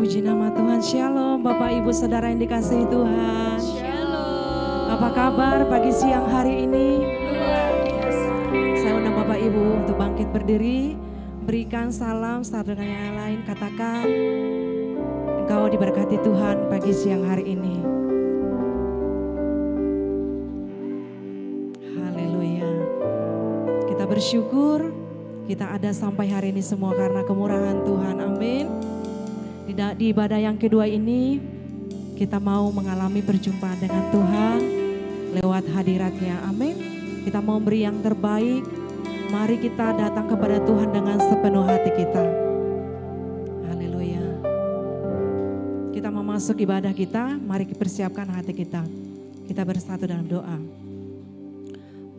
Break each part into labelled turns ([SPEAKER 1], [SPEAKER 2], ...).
[SPEAKER 1] Puji nama Tuhan. Shalom Bapak Ibu Saudara yang dikasihi Tuhan.
[SPEAKER 2] Shalom.
[SPEAKER 1] Apa kabar pagi siang hari ini?
[SPEAKER 2] Luar biasa.
[SPEAKER 1] Saya undang Bapak Ibu untuk bangkit berdiri, berikan salam satu dengan yang lain, katakan engkau diberkati Tuhan pagi siang hari ini. Haleluya. Kita bersyukur kita ada sampai hari ini semua karena kemurahan Tuhan. Amin. Di ibadah yang kedua ini kita mau mengalami perjumpaan dengan Tuhan lewat hadiratnya. Amin. Kita mau beri yang terbaik. Mari kita datang kepada Tuhan dengan sepenuh hati kita. Haleluya. Kita mau masuk ibadah kita. Mari persiapkan hati kita. Kita bersatu dalam doa.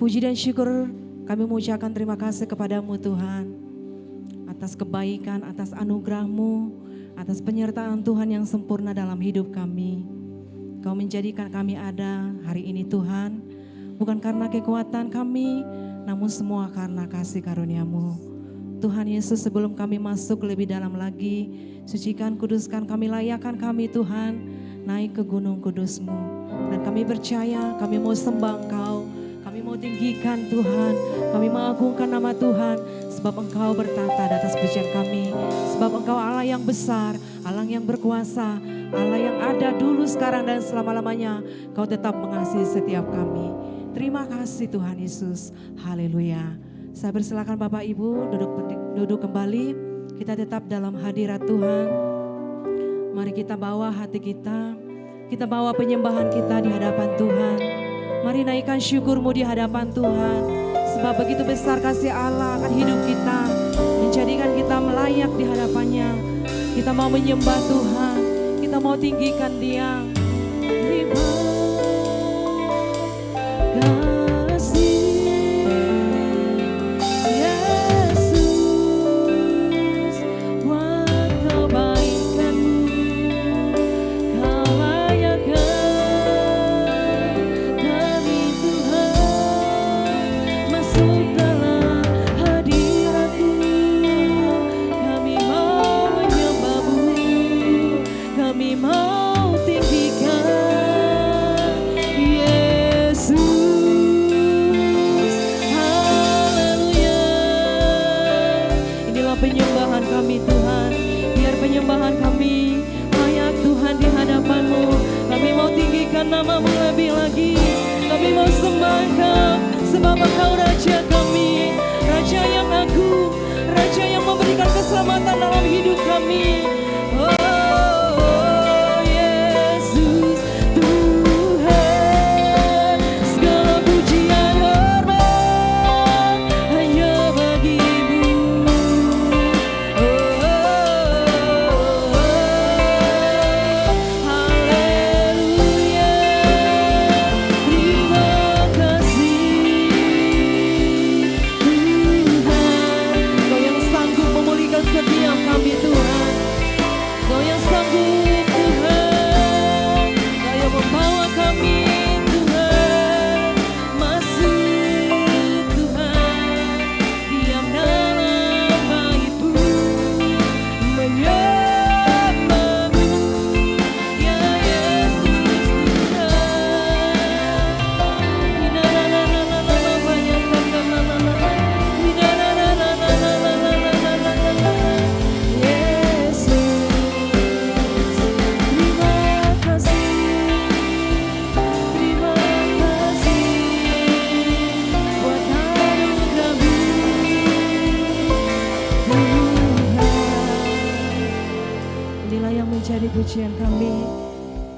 [SPEAKER 1] Puji dan syukur kami mengucapkan terima kasih kepadamu Tuhan. Atas kebaikan, atas anugerah-Mu, atas penyertaan Tuhan yang sempurna dalam hidup kami. Kau menjadikan kami ada hari ini Tuhan, bukan karena kekuatan kami, namun semua karena kasih karunia-Mu. Tuhan Yesus, sebelum kami masuk lebih dalam lagi, sucikan, kuduskan kami, layakkan kami Tuhan, naik ke gunung kudus-Mu. Dan kami percaya, kami mau sembah Engkau, kami mau tinggikan Tuhan, kami mengagungkan nama Tuhan, sebab Engkau bertata di atas pujian kami, sebab Engkau Allah yang besar, Allah yang berkuasa, Allah yang ada dulu, sekarang, dan selama-lamanya. Kau tetap mengasihi setiap kami. Terima kasih Tuhan Yesus. Haleluya. Saya persilakan Bapak Ibu duduk kembali. Kita tetap dalam hadirat Tuhan. Mari kita bawa hati kita bawa penyembahan kita di hadapan Tuhan. Mari naikkan syukur-Mu di hadapan Tuhan. Sebab begitu besar kasih Allah akan hidup kita, menjadikan kita melayak di hadapannya. Kita mau menyembah Tuhan, kita mau tinggikan Dia. Terima kasih Yesus buat kebaikan-Mu. Kau layakkan kami Tuhan masuk dalam hadirat-Mu. Kami mau menyembah-Mu, kami mau tinggikan Yesus. Haleluya. Inilah penyembahan kami Tuhan. Biar penyembahan kami layak Tuhan di hadapan-Mu. Kami mau tinggikan nama-Mu lebih lagi. Kami mau sembah Engkau, sebab Engkau Raja kami, Raja yang agung, Raja yang memberikan keselamatan dalam hidup kami. Oh Yesus Tuhan, segala pujian hormat hanya bagi-Mu. Haleluya. Terima kasih Tuhan. Kau yang sanggup memulihkan setiap kami Tuhan. Kau yang sanggup Tuhan, Kau yang membawa kami Tuhan, masuk Tuhan, diam dalam bait-Mu, menyembah-Mu, ya Yesus Inilah yang menjadi pujian kami,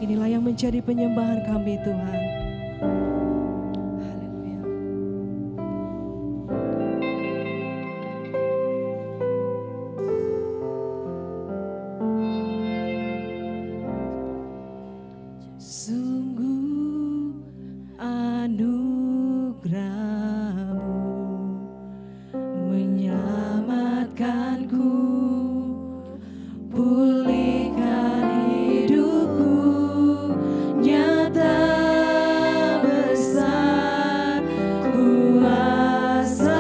[SPEAKER 1] inilah yang menjadi penyembahan kami Tuhan. Haleluya. Sungguh anugerah-Mu menyelamatkanku, pulihkan hidupku, nyata besar kuasa-Mu,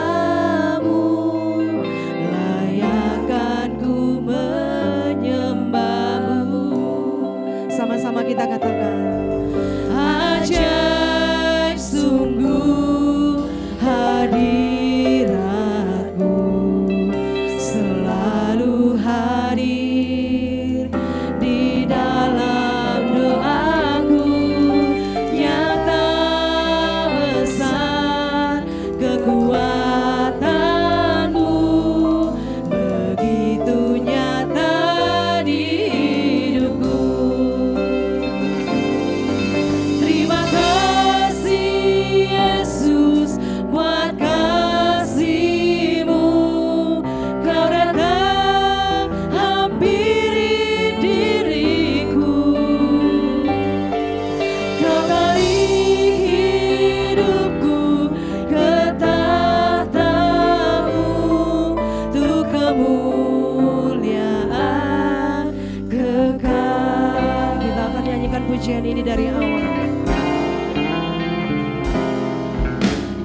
[SPEAKER 1] layakkan ku menyembah-Mu. nyanyian ini dari awal.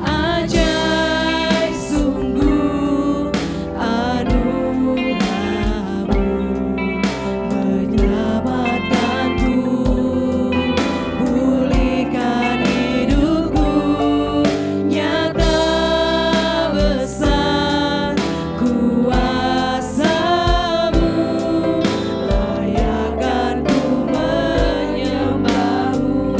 [SPEAKER 1] Ajaib sungguh anugerahmu menyelamatkanku, pulihkan hidupku, nyata besar kuasa-Mu, layak kan ku menyembah-Mu.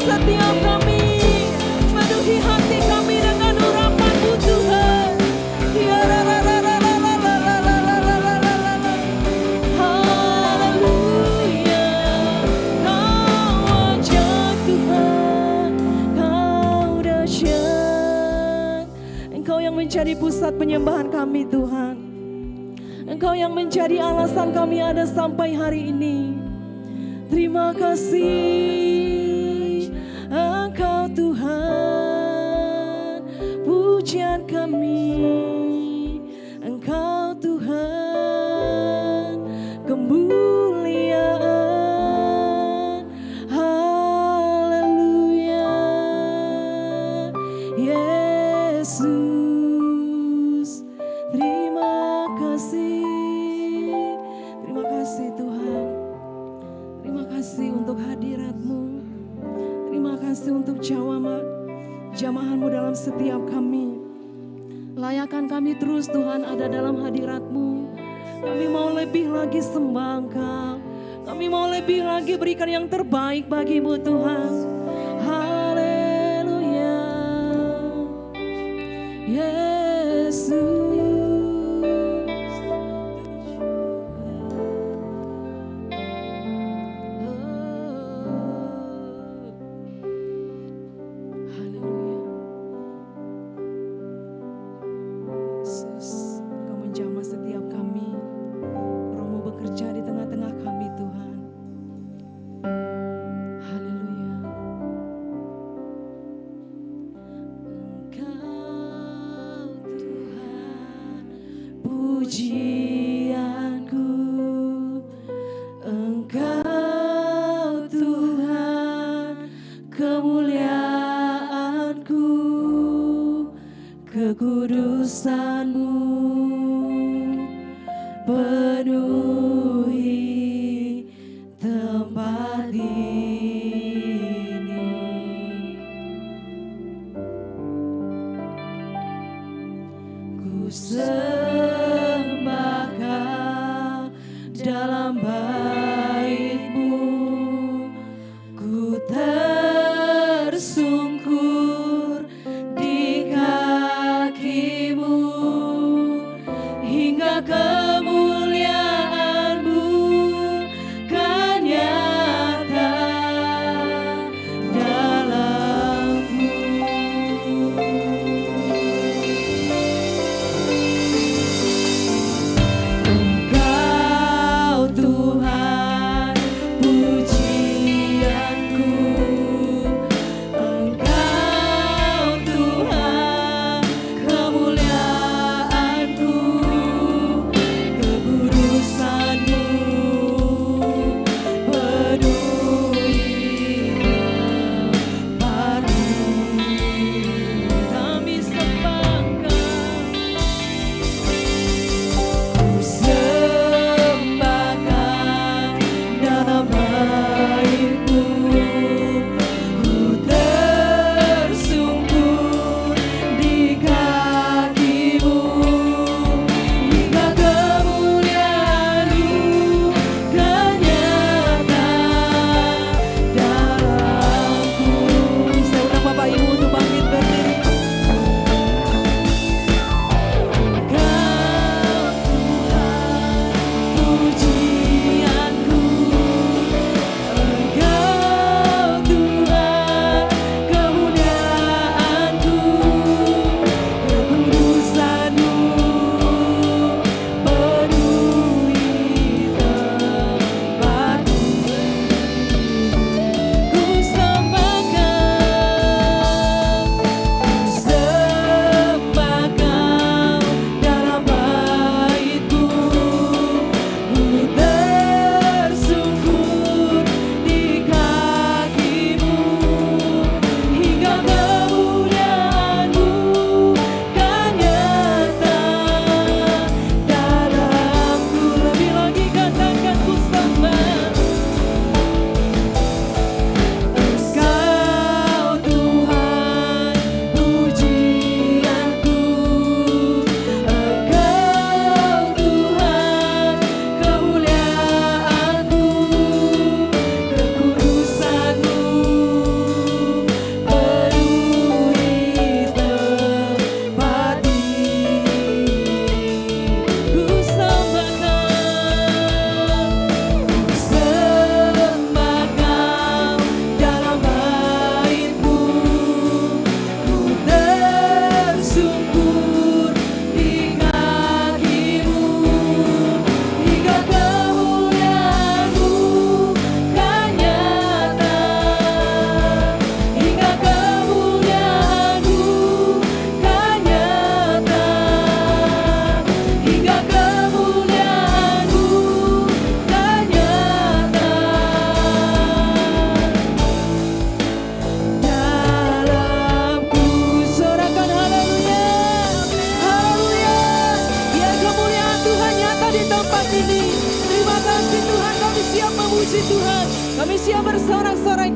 [SPEAKER 1] setiap kami. Penuhi hati kami dengan urapan-Mu Tuhan. Ya la la la la la la la la la la la la la la. Haleluya. Kau ajaib Tuhan, Kau dahsyat. Engkau yang menjadi pusat penyembahan kami Tuhan. Engkau yang menjadi alasan kami ada sampai hari ini. Terima kasih Engkau Tuhan, pujian kami. Engkau Tuhan, kemuliaan. Haleluya. Yesus, terima kasih. Terima kasih Tuhan. Terima kasih untuk hadirat-Mu. Terima kasih untuk jamahan-Mu dalam setiap kami. Layakan kami terus Tuhan ada dalam hadirat-Mu. Kami mau lebih lagi sembah Engkau. Kami mau lebih lagi berikan yang terbaik bagi-Mu Tuhan. Haleluya. Yesus. Pujianku, Engkau Tuhan, kemuliaanku, kekudusan-Mu penuhi tempat ini. Ku sembah Kau dalam bait-Mu, ku tersungkur di kaki-Mu, hingga kemuliaan-Mu kan nyata dalamku.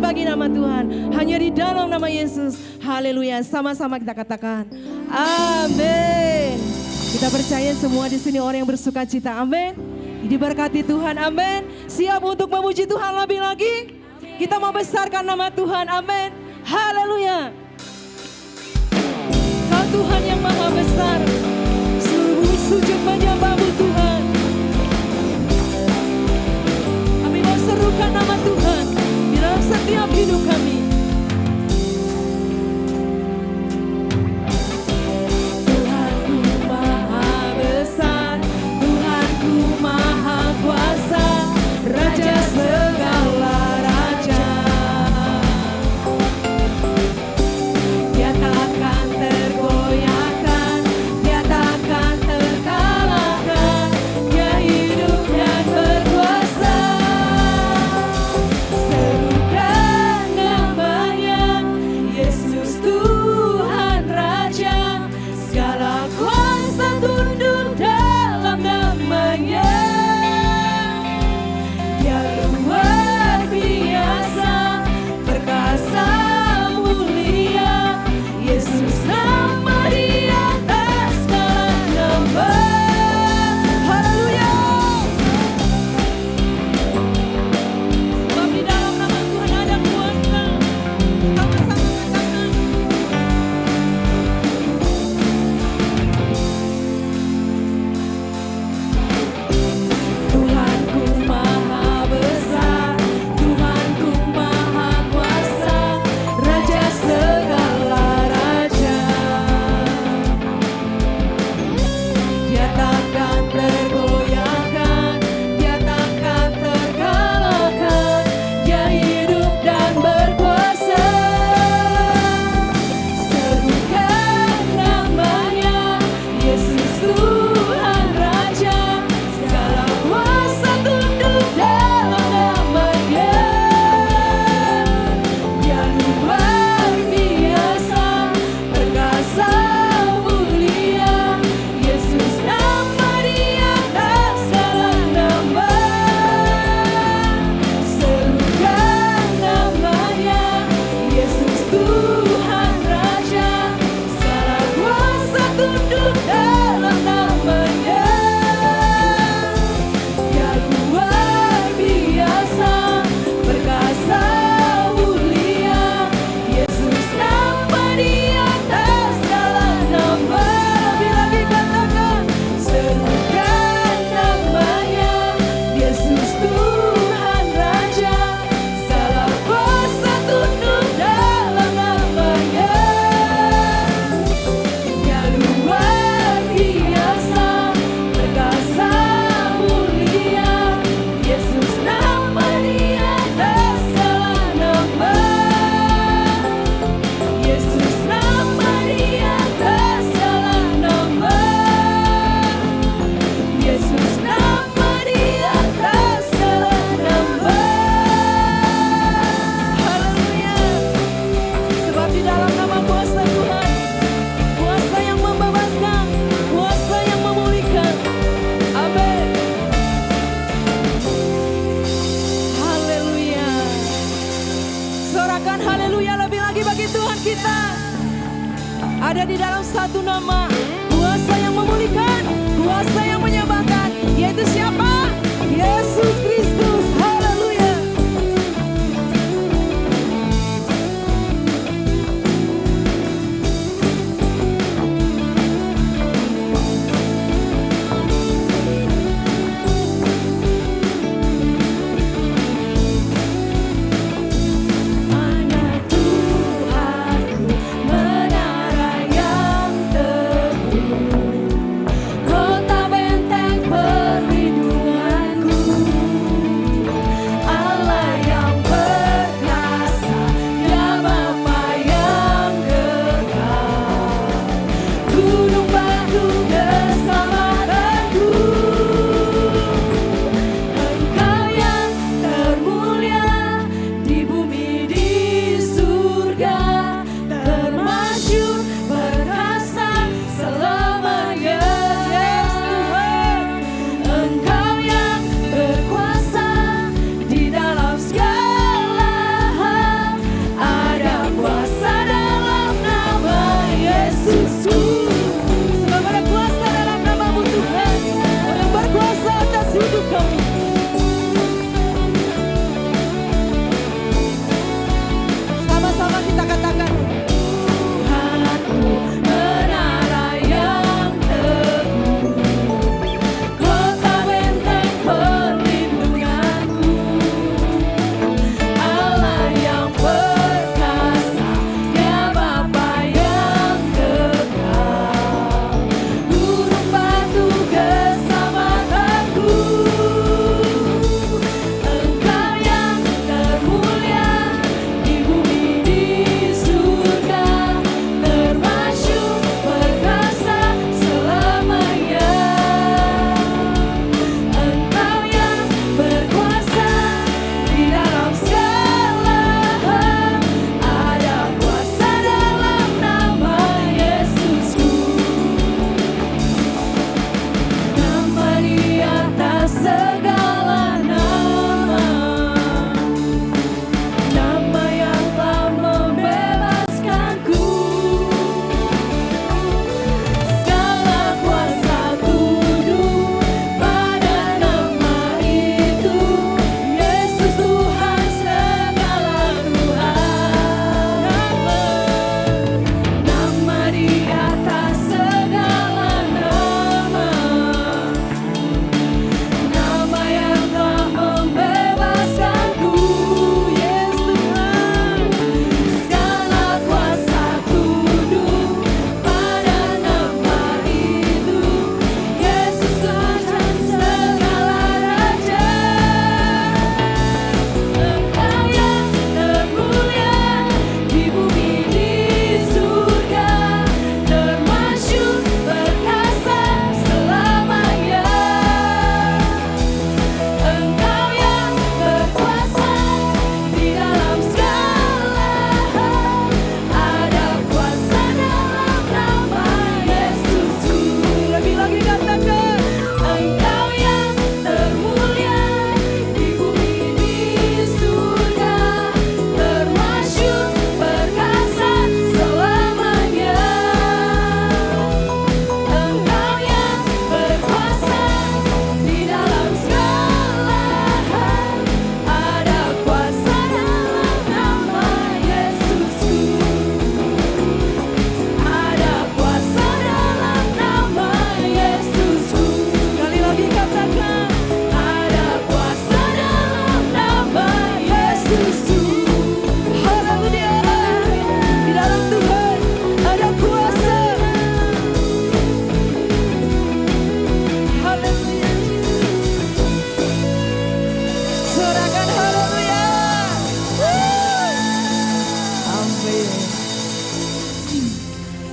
[SPEAKER 1] bagi nama Tuhan. Hanya di dalam nama Yesus. Haleluya. Sama-sama kita katakan. Amin. Kita percaya semua di sini orang yang bersuka cita. Amin. Diberkati Tuhan. Amin. Siap untuk memuji Tuhan lebih lagi? Kita mau besarkan nama Tuhan. Amin. Haleluya. Kau Tuhan yang maha besar. Seluruh sujud menyembahmu Tuhan. Kami mau serukan nama Tuhan di dalam setiap hidup kami. Tuhanku maha besar, Tuhanku maha kuasa, Raja segala raja. Dia takkan tergoyahkan, dia takkan terkalahkan, dia hidup dan berkuasa. Serukan namanya, Yesus Tuhan Raja, segala kuasa tunduk dalam namanya. Dia luar biasa, perkasa mulia, Yesus nama di atas segala nama. Haleluya. Sebab di dalam nama Tuhan ada kuasa. Sama-sama katakan. Tuhanku maha besar, Tuhanku maha kuasa, Raja segala raja. Dia takkan tergoyahkan, dia takkan terkalahkan, dia hidup dan berkuasa. Serukan namanya, Yesus Tuhan Raja, segala kuasa tunduk dalam namanya. Dia luar biasa, perkasa mulia, Yesus nama di atas segala nama. Serukan namanya, Yesus Tuhan Raja, segala kuasa tunduk dalam namanya. Dia luar biasa, perkasa mulia, Yesus nama di atas segala nama. Lebih lagi katakan, serukan namanya, Yesus Tuhan Raja, segala kuasa tunduk dalam namanya. Dia luar biasa, perkasa mulia, Yesus nama di atas segala nama. Yesus nama di atas segala nama. Yesus nama di atas segala nama. Haleluya. Sebab di dalam nama kuasa Tuhan, kuasa yang membebaskan, kuasa yang memulihkan. Amin. Haleluya. Sorakan haleluya lebih lagi bagi Tuhan kita. Ada di dalam satu nama, kuasa yang memulihkan, kuasa yang menyembuhkan, yaitu siapa? Yesus Kristus. Haleluya. Hanya Tuhanku menara yang teguh, kota benteng perlindunganku.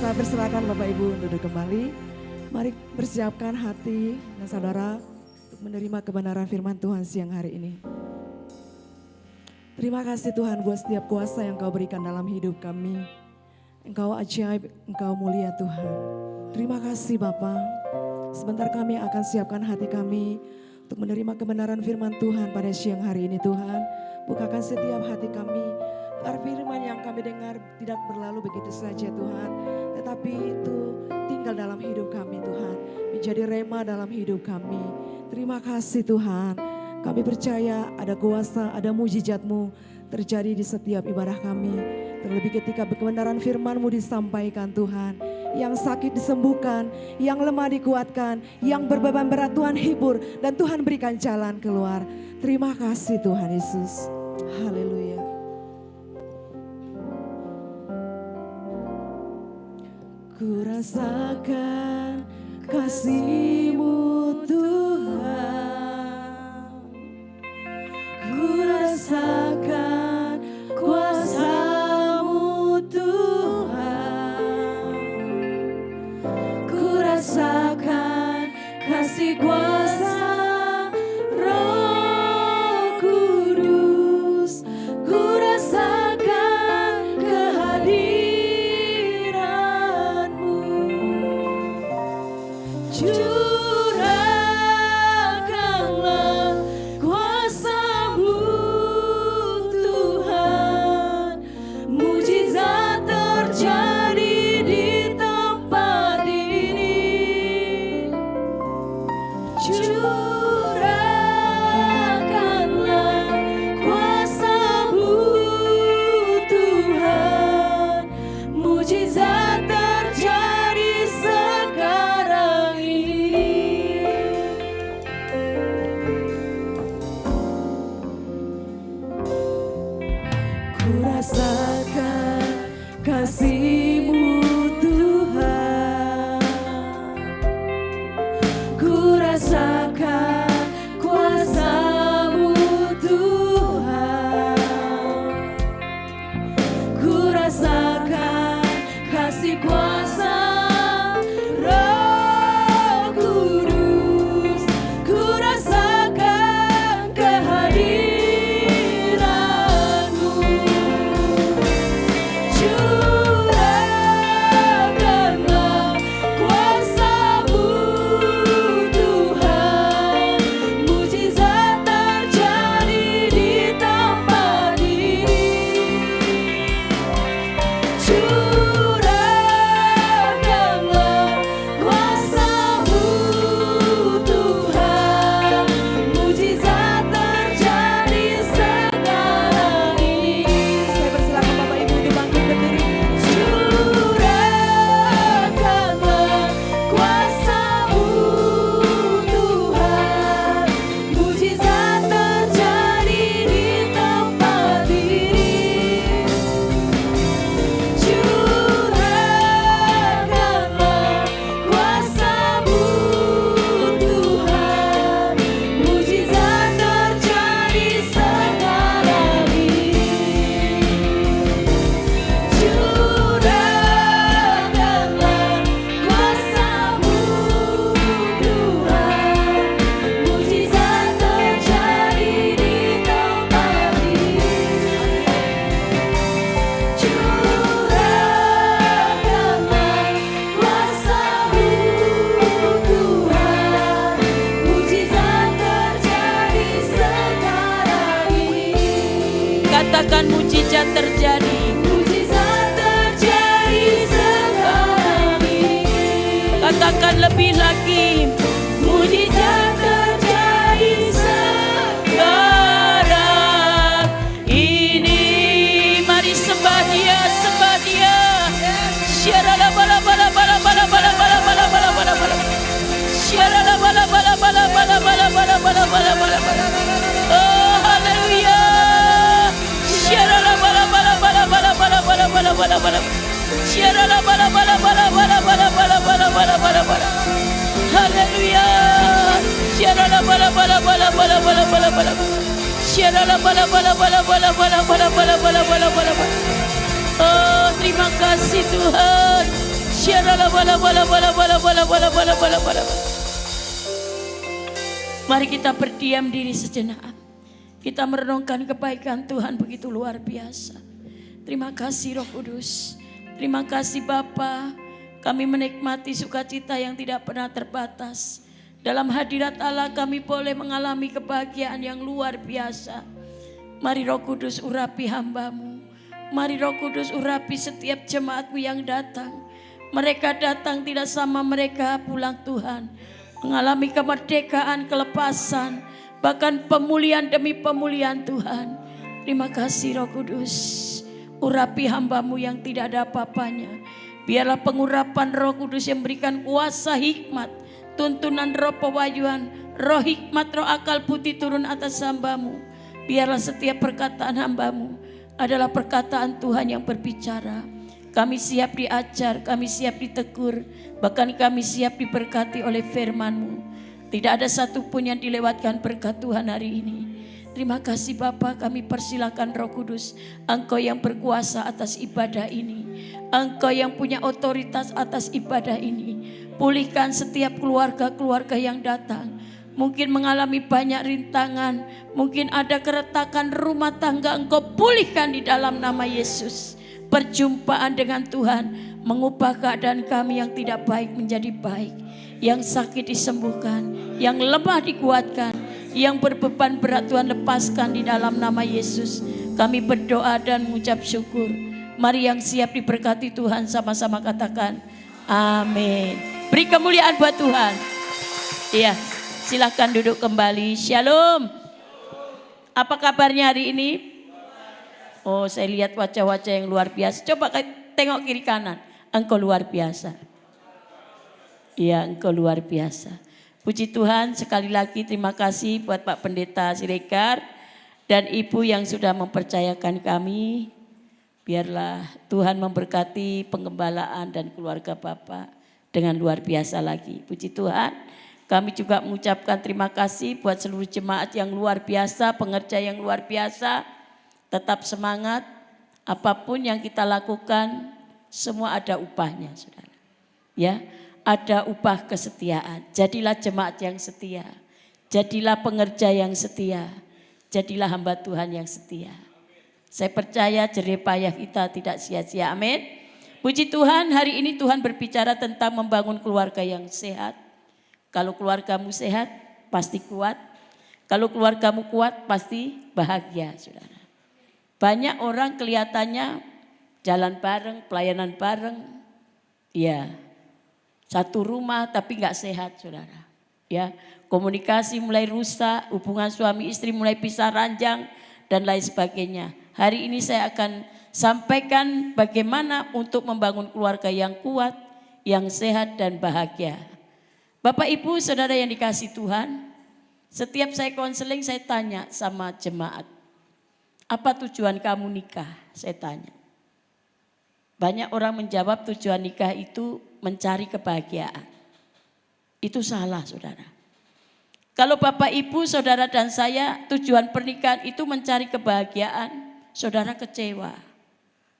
[SPEAKER 1] Saya persilakan Bapak Ibu duduk kembali. Mari persiapkan hati dan saudara untuk menerima kebenaran firman Tuhan siang hari ini. Terima kasih Tuhan buat setiap kuasa yang Kau berikan dalam hidup kami. Engkau ajaib, Engkau mulia Tuhan. Terima kasih Bapa. Sebentar kami akan siapkan hati kami untuk menerima kebenaran firman Tuhan pada siang hari ini Tuhan. Bukakan setiap hati kami. Agar firman yang kami dengar tidak berlalu begitu saja Tuhan. Tetapi itu tinggal dalam hidup kami Tuhan. Menjadi rema dalam hidup kami. Terima kasih Tuhan. Kami percaya ada kuasa, ada mujizat-Mu terjadi di setiap ibadah kami. Terlebih ketika kebenaran firman-Mu disampaikan Tuhan. Yang sakit disembuhkan, yang lemah dikuatkan, yang berbeban berat Tuhan hibur. Dan Tuhan berikan jalan keluar. Terima kasih Tuhan Yesus. Haleluya. Ku rasakan kasih-Mu Tuhan. Ku rasakan kuasa-Mu Tuhan. Ku rasakan kasih kuasa Roh Kudus. Ku rasakan kehadiran-Mu. Curahkanlah kuasa-Mu Tuhan. Mujizat terjadi di tempat ini. Curahkanlah kuasa-Mu Tuhan. Mujizat terjadi sekarang ini. Ku rasakan kasih-Mu Tuhan. Ku rasakan kuasa-Mu Tuhan. Ku rasakan kasih kuasa Roh Kudus. Ku rasakan kehadiran-Mu. Curahkanlah kuasa-Mu Tuhan. Mujizat terjadi di tempat ini. Curahkanlah kuasa-Mu Tuhan. Mujizat terjadi sekarang ini. Saya persilakan Bapak Ibu dibangkit berdiri. Curahkanlah kuasa-Mu Tuhan. Mujizat terjadi di tempat ini. Curahkanlah kuasa-Mu Tuhan. Mujizat terjadi sekarang ini. Curahkanlah kuasa-Mu Tuhan. Mujizat terjadi di tempat ini. Curahkanlah kuasa-Mu Tuhan. Mujizat terjadi sekarang ini.
[SPEAKER 2] Katakan mujizat terjadi.
[SPEAKER 1] Mujizat terjadi sekarang ini.
[SPEAKER 2] Katakan lebih lagi.
[SPEAKER 1] Mujizat terjadi sekarang
[SPEAKER 2] ini. Mari sembah Dia, sembah Dia. Syarala bala bala bala bala bala bala bala bala bala bala. Syarala bala bala bala bala bala bala bala bala bala bala. Oh haleluya. Syarala bala bala bala bala bala bala bala bala bala. Syarala bala bala bala bala bala bala bala bala bala bala. Haleluya. Syarala bala bala bala bala bala bala bala. Syarala bala bala bala bala bala bala bala bala bala bala bala. Oh terima kasih Tuhan. Mari kita berdiam diri sejenak. Kita merenungkan kebaikan Tuhan begitu luar biasa. Terima kasih Roh Kudus. Terima kasih Bapa. Kami menikmati sukacita yang tidak pernah terbatas. Dalam hadirat Allah kami boleh mengalami kebahagiaan yang luar biasa. Mari Roh Kudus urapi hamba-Mu. Mari Roh Kudus urapi setiap jemaat-Mu yang datang. Mereka datang tidak sama mereka pulang Tuhan. Mengalami kemerdekaan, kelepasan, bahkan pemulihan demi pemulihan Tuhan. Terima kasih Roh Kudus. Urapi hamba-Mu yang tidak ada apa-apanya. Biarlah pengurapan Roh Kudus yang berikan kuasa hikmat, tuntunan roh pewahyuan, roh hikmat, roh akal budi turun atas hamba-Mu. Biarlah setiap perkataan hamba-Mu adalah perkataan Tuhan yang berbicara. Kami siap diajar, kami siap ditegur, bahkan kami siap diberkati oleh firman-Mu. Tidak ada satupun yang dilewatkan berkat Tuhan hari ini. Terima kasih Bapa, kami persilakan Roh Kudus. Engkau yang berkuasa atas ibadah ini. Engkau yang punya otoritas atas ibadah ini. Pulihkan setiap keluarga-keluarga yang datang. Mungkin mengalami banyak rintangan. Mungkin ada keretakan rumah tangga. Engkau pulihkan di dalam nama Yesus. Perjumpaan dengan Tuhan mengubah keadaan kami yang tidak baik menjadi baik. Yang sakit disembuhkan, yang lemah dikuatkan, yang berbeban berat Tuhan lepaskan di dalam nama Yesus. Kami berdoa dan mengucap syukur. Mari yang siap diberkati Tuhan sama-sama katakan amin. Beri kemuliaan buat Tuhan. Iya, silakan duduk kembali. Shalom. Apa kabarnya hari ini? Oh, saya lihat wajah-wajah yang luar biasa. Coba tengok kiri kanan. Engkau luar biasa. Iya, engkau luar biasa. Puji Tuhan, sekali lagi terima kasih buat Pak Pendeta Siregar dan Ibu yang sudah mempercayakan kami. Biarlah Tuhan memberkati pengembalaan dan keluarga Bapak dengan luar biasa lagi. Puji Tuhan. Kami juga mengucapkan terima kasih buat seluruh jemaat yang luar biasa, pengerja yang luar biasa. Tetap semangat, apapun yang kita lakukan, semua ada upahnya, saudara. Ya, ada upah kesetiaan. Jadilah jemaat yang setia, jadilah pengerja yang setia, jadilah hamba Tuhan yang setia. Saya percaya jerih payah kita tidak sia-sia, amin. Puji Tuhan, hari ini Tuhan berbicara tentang membangun keluarga yang sehat. Kalau keluargamu sehat, pasti kuat. Kalau keluargamu kuat, pasti bahagia, saudara. Banyak orang kelihatannya jalan bareng, pelayanan bareng, ya satu rumah tapi nggak sehat, saudara. Ya, komunikasi mulai rusak, hubungan suami istri mulai pisah ranjang dan lain sebagainya. Hari ini saya akan sampaikan bagaimana untuk membangun keluarga yang kuat, yang sehat dan bahagia. Bapak Ibu Saudara yang dikasihi Tuhan, setiap saya konseling saya tanya sama jemaat. Apa tujuan kamu nikah? Saya tanya. Banyak orang menjawab tujuan nikah itu mencari kebahagiaan. Itu salah, saudara. Kalau Bapak, Ibu, Saudara dan saya tujuan pernikahan itu mencari kebahagiaan, saudara kecewa.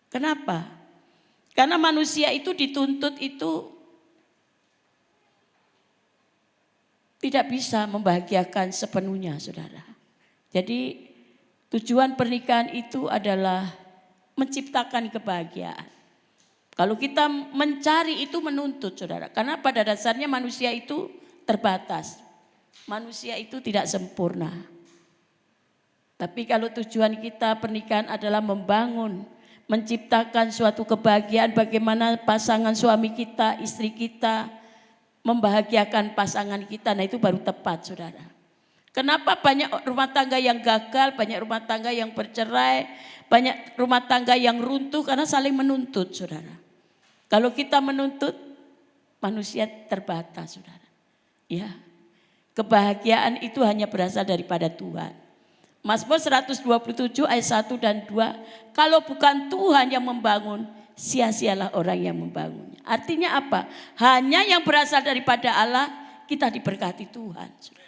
[SPEAKER 2] Kenapa? Karena manusia itu dituntut itu tidak bisa membahagiakan sepenuhnya, saudara. Jadi tujuan pernikahan itu adalah menciptakan kebahagiaan. Kalau kita mencari itu menuntut, saudara. Karena pada dasarnya manusia itu terbatas. Manusia itu tidak sempurna. Tapi kalau tujuan kita pernikahan adalah membangun, menciptakan suatu kebahagiaan, bagaimana pasangan suami kita, istri kita, membahagiakan pasangan kita, nah itu baru tepat, saudara. Kenapa banyak rumah tangga yang gagal, banyak rumah tangga yang bercerai, banyak rumah tangga yang runtuh karena saling menuntut, saudara. Kalau kita menuntut, manusia terbatas, saudara. Ya, kebahagiaan itu hanya berasal daripada Tuhan. Mazmur 127 ayat 1 dan 2, kalau bukan Tuhan yang membangun, sia-sialah orang yang membangunnya. Artinya apa? Hanya yang berasal daripada Allah, kita diberkati Tuhan, saudara.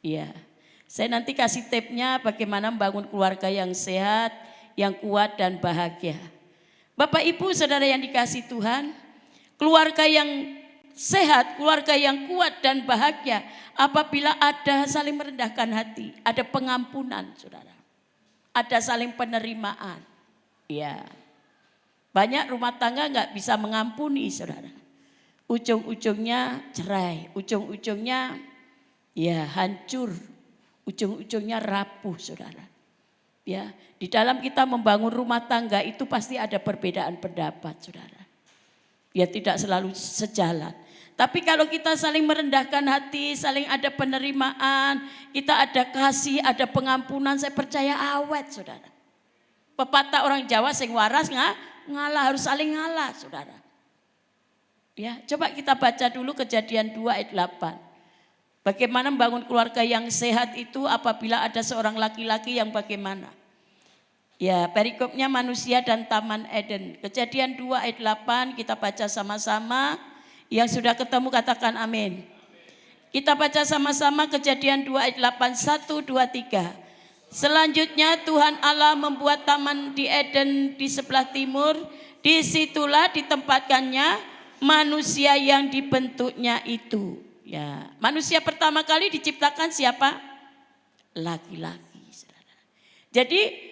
[SPEAKER 2] Iya, saya nanti kasih tipsnya bagaimana membangun keluarga yang sehat, yang kuat dan bahagia. Bapak Ibu Saudara yang dikasihi Tuhan, keluarga yang sehat, keluarga yang kuat dan bahagia apabila ada saling merendahkan hati, ada pengampunan, saudara. Ada saling penerimaan. Ya, banyak rumah tangga nggak bisa mengampuni, saudara. Ujung-ujungnya cerai, ujung-ujungnya ya hancur, ujung-ujungnya rapuh, saudara. Ya, di dalam kita membangun rumah tangga itu pasti ada perbedaan pendapat, saudara. Ya tidak selalu sejalan. Tapi kalau kita saling merendahkan hati, saling ada penerimaan, kita ada kasih, ada pengampunan, saya percaya awet, saudara. Pepatah orang Jawa sing waras ngalah, harus saling ngalah, saudara. Ya, coba kita baca dulu Kejadian 2 ayat 8. Bagaimana membangun keluarga yang sehat itu apabila ada seorang laki-laki yang bagaimana? Ya, perikopnya manusia dan Taman Eden. Kejadian 2 ayat 8 kita baca sama-sama. Yang sudah ketemu katakan amin. Kita baca sama-sama Kejadian 2 ayat 8, 1, 2, 3. Selanjutnya Tuhan Allah membuat taman di Eden di sebelah timur. Disitulah ditempatkannya manusia yang dibentuknya itu. Ya, manusia pertama kali diciptakan siapa? Laki-laki. Jadi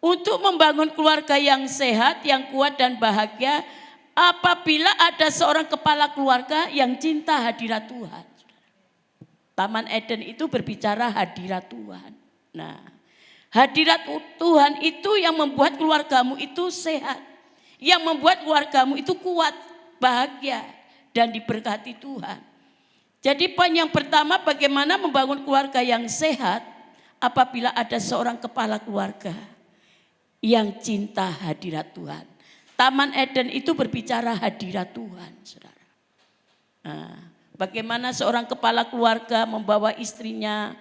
[SPEAKER 2] untuk membangun keluarga yang sehat, yang kuat dan bahagia, apabila ada seorang kepala keluarga yang cinta hadirat Tuhan. Taman Eden itu berbicara hadirat Tuhan. Nah, hadirat Tuhan itu yang membuat keluargamu itu sehat. Yang membuat keluargamu itu kuat, bahagia, dan diberkati Tuhan. Jadi poin yang pertama, bagaimana membangun keluarga yang sehat apabila ada seorang kepala keluarga yang cinta hadirat Tuhan. Taman Eden itu berbicara hadirat Tuhan, saudara. Nah, bagaimana seorang kepala keluarga membawa istrinya,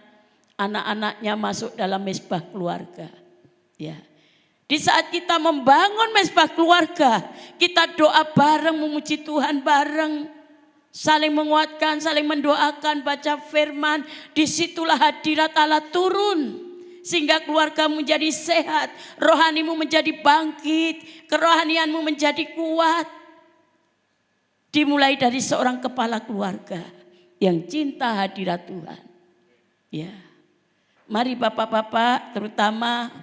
[SPEAKER 2] anak-anaknya masuk dalam mezbah keluarga. Ya. Di saat kita membangun mezbah keluarga, kita doa bareng, memuji Tuhan bareng. Saling menguatkan, saling mendoakan, baca firman. Disitulah hadirat Allah turun. Sehingga keluargamu menjadi sehat. Rohanimu menjadi bangkit. Kerohanianmu menjadi kuat. Dimulai dari seorang kepala keluarga yang cinta hadirat Tuhan. Ya. Mari bapak-bapak, terutama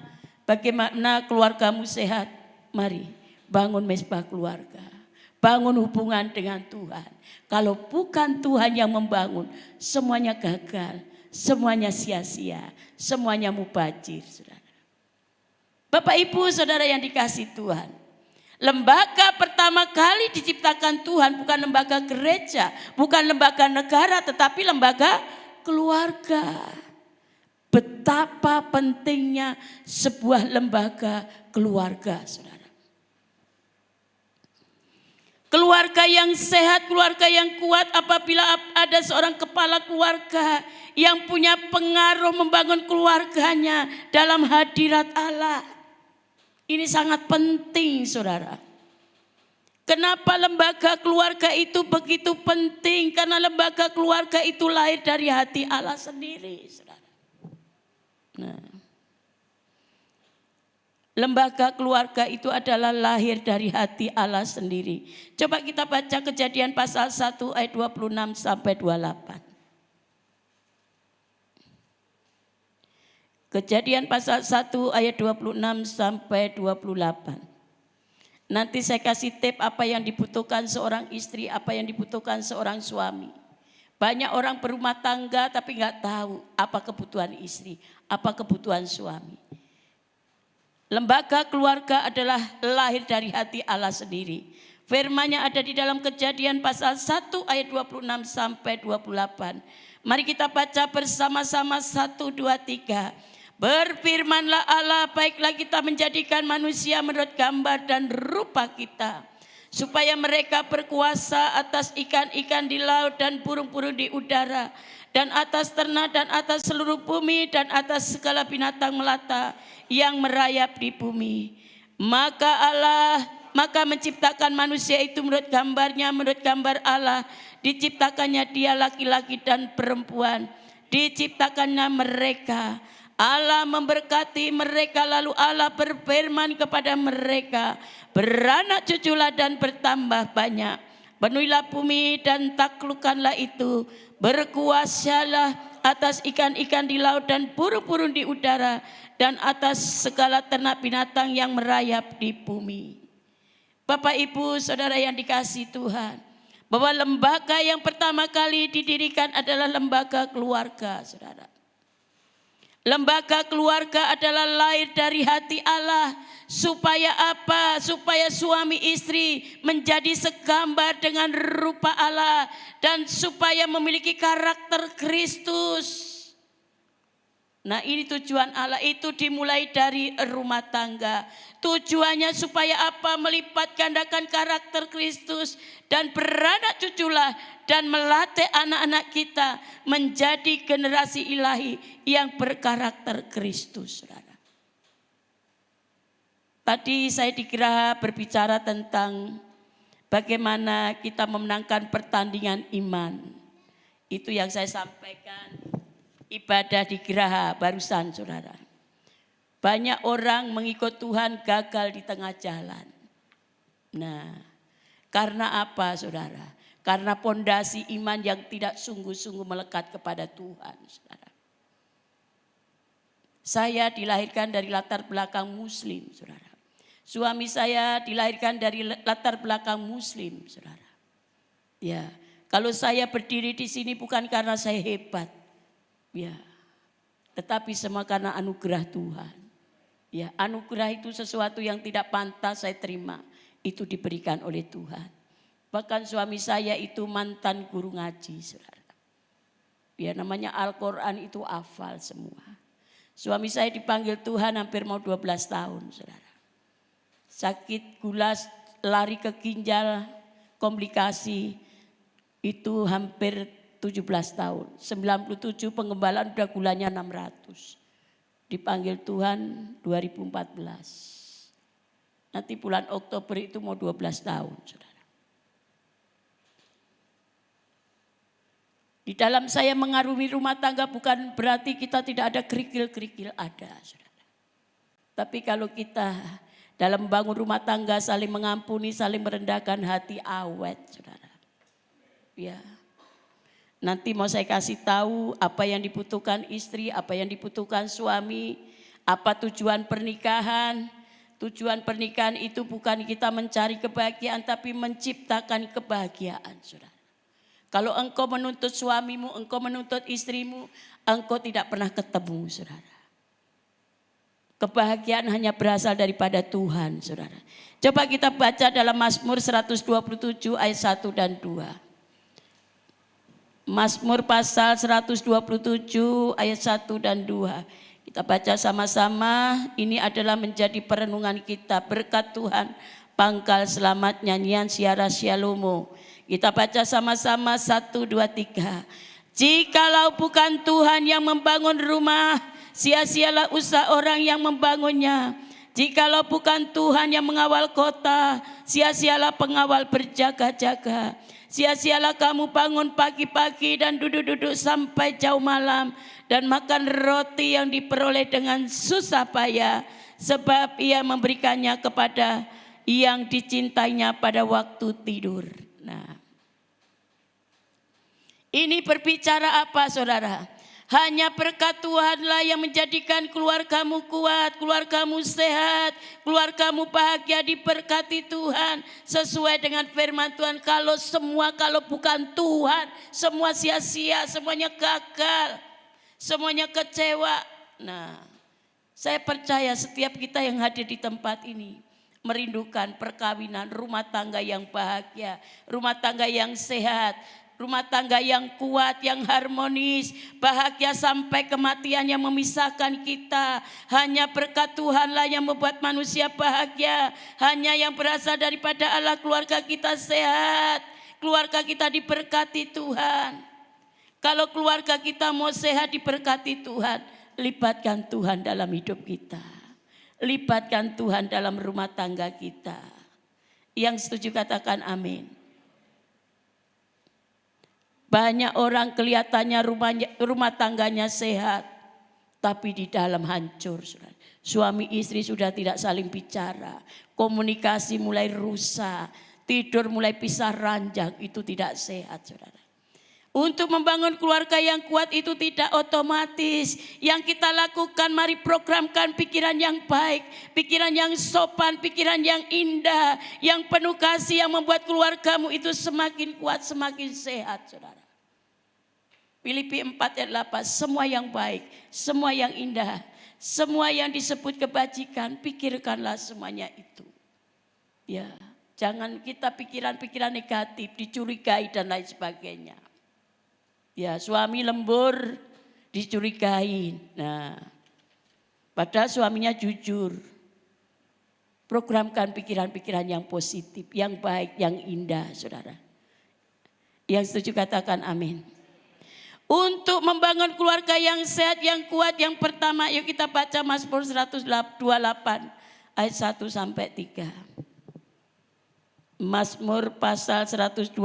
[SPEAKER 2] bagaimana keluargamu sehat. Mari bangun mezbah keluarga. Bangun hubungan dengan Tuhan. Kalau bukan Tuhan yang membangun, semuanya gagal, semuanya sia-sia, semuanya mubazir, saudara. Bapak Ibu saudara yang dikasihi Tuhan. Lembaga pertama kali diciptakan Tuhan bukan lembaga gereja, bukan lembaga negara, tetapi lembaga keluarga. Betapa pentingnya sebuah lembaga keluarga, saudara. Keluarga yang sehat, keluarga yang kuat apabila ada seorang kepala keluarga yang punya pengaruh membangun keluarganya dalam hadirat Allah. Ini sangat penting, saudara. Kenapa lembaga keluarga itu begitu penting? Karena lembaga keluarga itu lahir dari hati Allah sendiri, saudara. Nah, lembaga keluarga itu adalah lahir dari hati Allah sendiri. Coba kita baca Kejadian pasal 1 ayat 26 sampai 28. Kejadian pasal 1 ayat 26 sampai 28. Nanti saya kasih tip apa yang dibutuhkan seorang istri, apa yang dibutuhkan seorang suami. Banyak orang berumah tangga tapi nggak tahu apa kebutuhan istri, apa kebutuhan suami. Lembaga keluarga adalah lahir dari hati Allah sendiri. Firman-Nya ada di dalam Kejadian pasal 1 ayat 26 sampai 28. Mari kita baca bersama-sama 1, 2, 3. Berfirmanlah Allah, baiklah kita menjadikan manusia menurut gambar dan rupa kita, supaya mereka berkuasa atas ikan-ikan di laut dan burung-burung di udara, dan atas ternak dan atas seluruh bumi dan atas segala binatang melata yang merayap di bumi. Maka menciptakan manusia itu menurut gambarnya, menurut gambar Allah. Diciptakannya dia laki-laki dan perempuan. Diciptakannya mereka. Allah memberkati mereka, lalu Allah berfirman kepada mereka, beranak cuculah dan bertambah banyak. Penuhilah bumi dan taklukkanlah itu. Berkuasalah atas ikan-ikan di laut dan burung-burung di udara, dan atas segala ternak binatang yang merayap di bumi. Bapak Ibu Saudara yang dikasihi Tuhan, bahwa lembaga yang pertama kali didirikan adalah lembaga keluarga, Saudara. Lembaga keluarga adalah lahir dari hati Allah. Supaya apa? Supaya suami istri menjadi segambar dengan rupa Allah. Dan supaya memiliki karakter Kristus. Nah, ini tujuan Allah, itu dimulai dari rumah tangga. Tujuannya supaya apa? Melipat gandakan karakter Kristus dan beranak cuculah dan melatih anak-anak kita menjadi generasi ilahi yang berkarakter Kristus. Saudara. Tadi saya dikira berbicara tentang bagaimana kita memenangkan pertandingan iman. Itu yang saya sampaikan. Ibadah di Geraha barusan, Saudara. Banyak orang mengikut Tuhan gagal di tengah jalan. Nah, karena apa, Saudara? Karena pondasi iman yang tidak sungguh-sungguh melekat kepada Tuhan, Saudara. Saya dilahirkan dari latar belakang Muslim, Saudara. Suami saya dilahirkan dari latar belakang Muslim, Saudara. Ya, kalau saya berdiri di sini bukan karena saya hebat. Ya, tetapi semua karena anugerah Tuhan. Ya, anugerah itu sesuatu yang tidak pantas saya terima. Itu diberikan oleh Tuhan. Bahkan suami saya itu mantan guru ngaji, Saudara. Ya, namanya Al-Quran itu hafal semua. Suami saya dipanggil Tuhan hampir mau 12 tahun, Saudara. Sakit gula, lari ke ginjal, komplikasi itu hampir 17 tahun, 97 pengembalaan udah gulanya 600. Dipanggil Tuhan 2014. Nanti bulan Oktober itu mau 12 tahun, Saudara. Di dalam saya mengarungi rumah tangga bukan berarti kita tidak ada kerikil-kerikil, ada, Saudara. Tapi kalau kita dalam membangun rumah tangga saling mengampuni, saling merendahkan hati, awet, Saudara. Ya. Nanti mau saya kasih tahu apa yang dibutuhkan istri, apa yang dibutuhkan suami, apa tujuan pernikahan. Tujuan pernikahan itu bukan kita mencari kebahagiaan, tapi menciptakan kebahagiaan, Saudara. Kalau engkau menuntut suamimu, engkau menuntut istrimu, engkau tidak pernah ketemu, Saudara. Kebahagiaan hanya berasal daripada Tuhan, Saudara. Coba kita baca dalam Mazmur 127 ayat 1 dan 2. Mazmur pasal 127 ayat 1 dan 2. Kita baca sama-sama, ini adalah menjadi perenungan kita. Berkat Tuhan, pangkal selamat, nyanyian Siara Shalommu. Kita baca sama-sama 1, 2, 3. Jikalau bukan Tuhan yang membangun rumah, sia-sialah usaha orang yang membangunnya. Jikalau bukan Tuhan yang mengawal kota, sia-sialah pengawal berjaga-jaga. Sia-sialah kamu bangun pagi-pagi dan duduk-duduk sampai jauh malam dan makan roti yang diperoleh dengan susah payah, sebab ia memberikannya kepada yang dicintainya pada waktu tidur. Nah, ini berbicara apa, Saudara? Hanya berkat Tuhanlah yang menjadikan keluargamu kuat, keluargamu sehat, keluargamu bahagia, diberkati Tuhan. Sesuai dengan firman Tuhan, kalau bukan Tuhan, semua sia-sia, semuanya gagal, semuanya kecewa. Nah, saya percaya setiap kita yang hadir di tempat ini merindukan perkawinan, rumah tangga yang bahagia, rumah tangga yang sehat, rumah tangga yang kuat, yang harmonis, bahagia sampai kematian yang memisahkan kita. Hanya berkat Tuhanlah yang membuat manusia bahagia. Hanya yang berasal daripada Allah keluarga kita sehat. Keluarga kita diberkati Tuhan. Kalau keluarga kita mau sehat diberkati Tuhan, libatkan Tuhan dalam hidup kita. Libatkan Tuhan dalam rumah tangga kita. Yang setuju katakan amin. Banyak orang kelihatannya rumah tangganya sehat, tapi di dalam hancur. Suami istri sudah tidak saling bicara, komunikasi mulai rusak, Tidur mulai pisah ranjang itu tidak sehat, saudara. Untuk membangun keluarga yang kuat itu tidak otomatis. Yang kita lakukan, mari programkan pikiran yang baik, pikiran yang sopan, pikiran yang indah, yang penuh kasih, yang membuat keluargamu itu semakin kuat, semakin sehat, saudara. Filipi 4 ayat 8, semua yang baik, semua yang indah, semua yang disebut kebajikan, pikirkanlah semuanya itu. Ya, jangan kita pikiran-pikiran negatif, dicurigai dan lain sebagainya. Ya, suami lembur dicurigai. Nah, padahal suaminya jujur. Programkan pikiran-pikiran yang positif, yang baik, yang indah, saudara. Yang setuju katakan amin. Untuk membangun keluarga yang sehat, yang kuat, yang pertama, yuk kita baca Mazmur 128 ayat 1 sampai 3. Mazmur pasal 128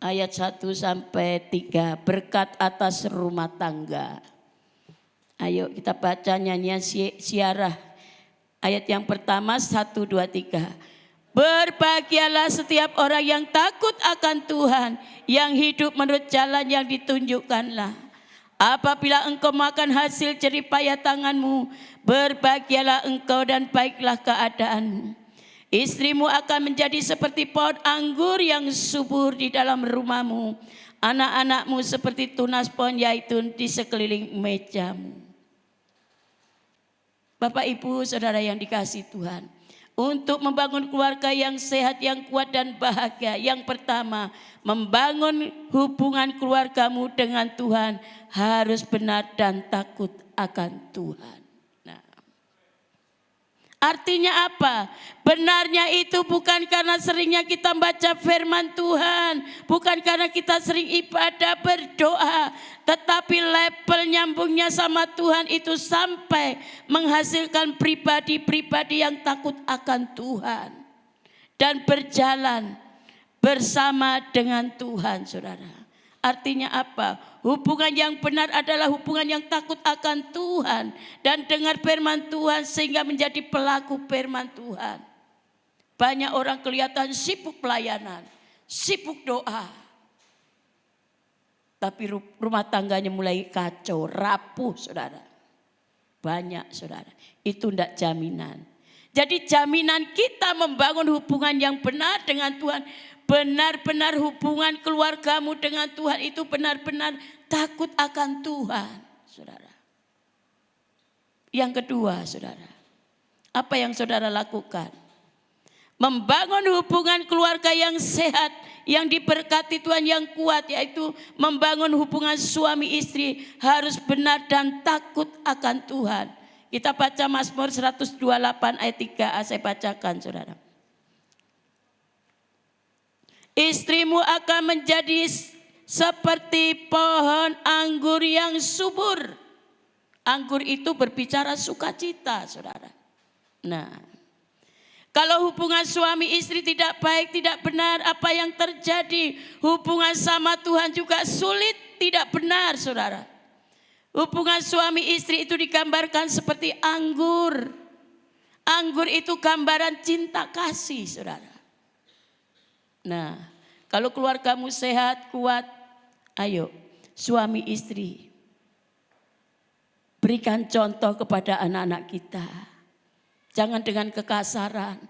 [SPEAKER 2] ayat 1 sampai 3, berkat atas rumah tangga. Ayo kita baca nyanyian siarah. Ayat yang pertama 1, 2, 3. Berbahagialah setiap orang yang takut akan Tuhan, yang hidup menurut jalan yang ditunjukkanlah. Apabila engkau makan hasil jerih payah tanganmu, berbahagialah engkau dan baiklah keadaanmu. Istrimu akan menjadi seperti pohon anggur yang subur di dalam rumahmu. Anak-anakmu seperti tunas pohon zaitun di sekeliling mejamu. Bapak, Ibu, Saudara yang dikasihi Tuhan. Untuk membangun keluarga yang sehat, yang kuat dan bahagia. Yang pertama, membangun hubungan keluargamu dengan Tuhan harus benar dan takut akan Tuhan. Artinya apa? Benarnya itu bukan karena seringnya kita baca firman Tuhan, bukan karena kita sering ibadah berdoa, tetapi level nyambungnya sama Tuhan itu sampai menghasilkan pribadi-pribadi yang takut akan Tuhan dan berjalan bersama dengan Tuhan, saudara. Artinya apa? Hubungan yang benar adalah hubungan yang takut akan Tuhan dan dengar firman Tuhan sehingga menjadi pelaku firman Tuhan. Banyak orang kelihatan sibuk pelayanan, sibuk doa. Tapi rumah tangganya mulai kacau, rapuh, saudara. Banyak, saudara. Itu tidak jaminan. Jadi jaminan kita membangun hubungan yang benar dengan Tuhan, benar-benar hubungan keluargamu dengan Tuhan itu benar-benar takut akan Tuhan, saudara. Yang kedua, saudara, apa yang saudara lakukan? Membangun hubungan keluarga yang sehat, yang diberkati Tuhan, yang kuat, yaitu membangun hubungan suami istri harus benar dan takut akan Tuhan. Kita baca Mazmur 128 ayat 3, saya bacakan, saudara. Istrimu akan menjadi seperti pohon anggur yang subur. Anggur itu berbicara sukacita, saudara. Nah, kalau hubungan suami istri tidak baik, tidak benar, apa yang terjadi? Hubungan sama Tuhan juga sulit, tidak benar, saudara. Hubungan suami istri itu digambarkan seperti anggur. Anggur itu gambaran cinta kasih, saudara. Nah, kalau keluargamu sehat, kuat, ayo suami istri berikan contoh kepada anak-anak kita. Jangan dengan kekasaran,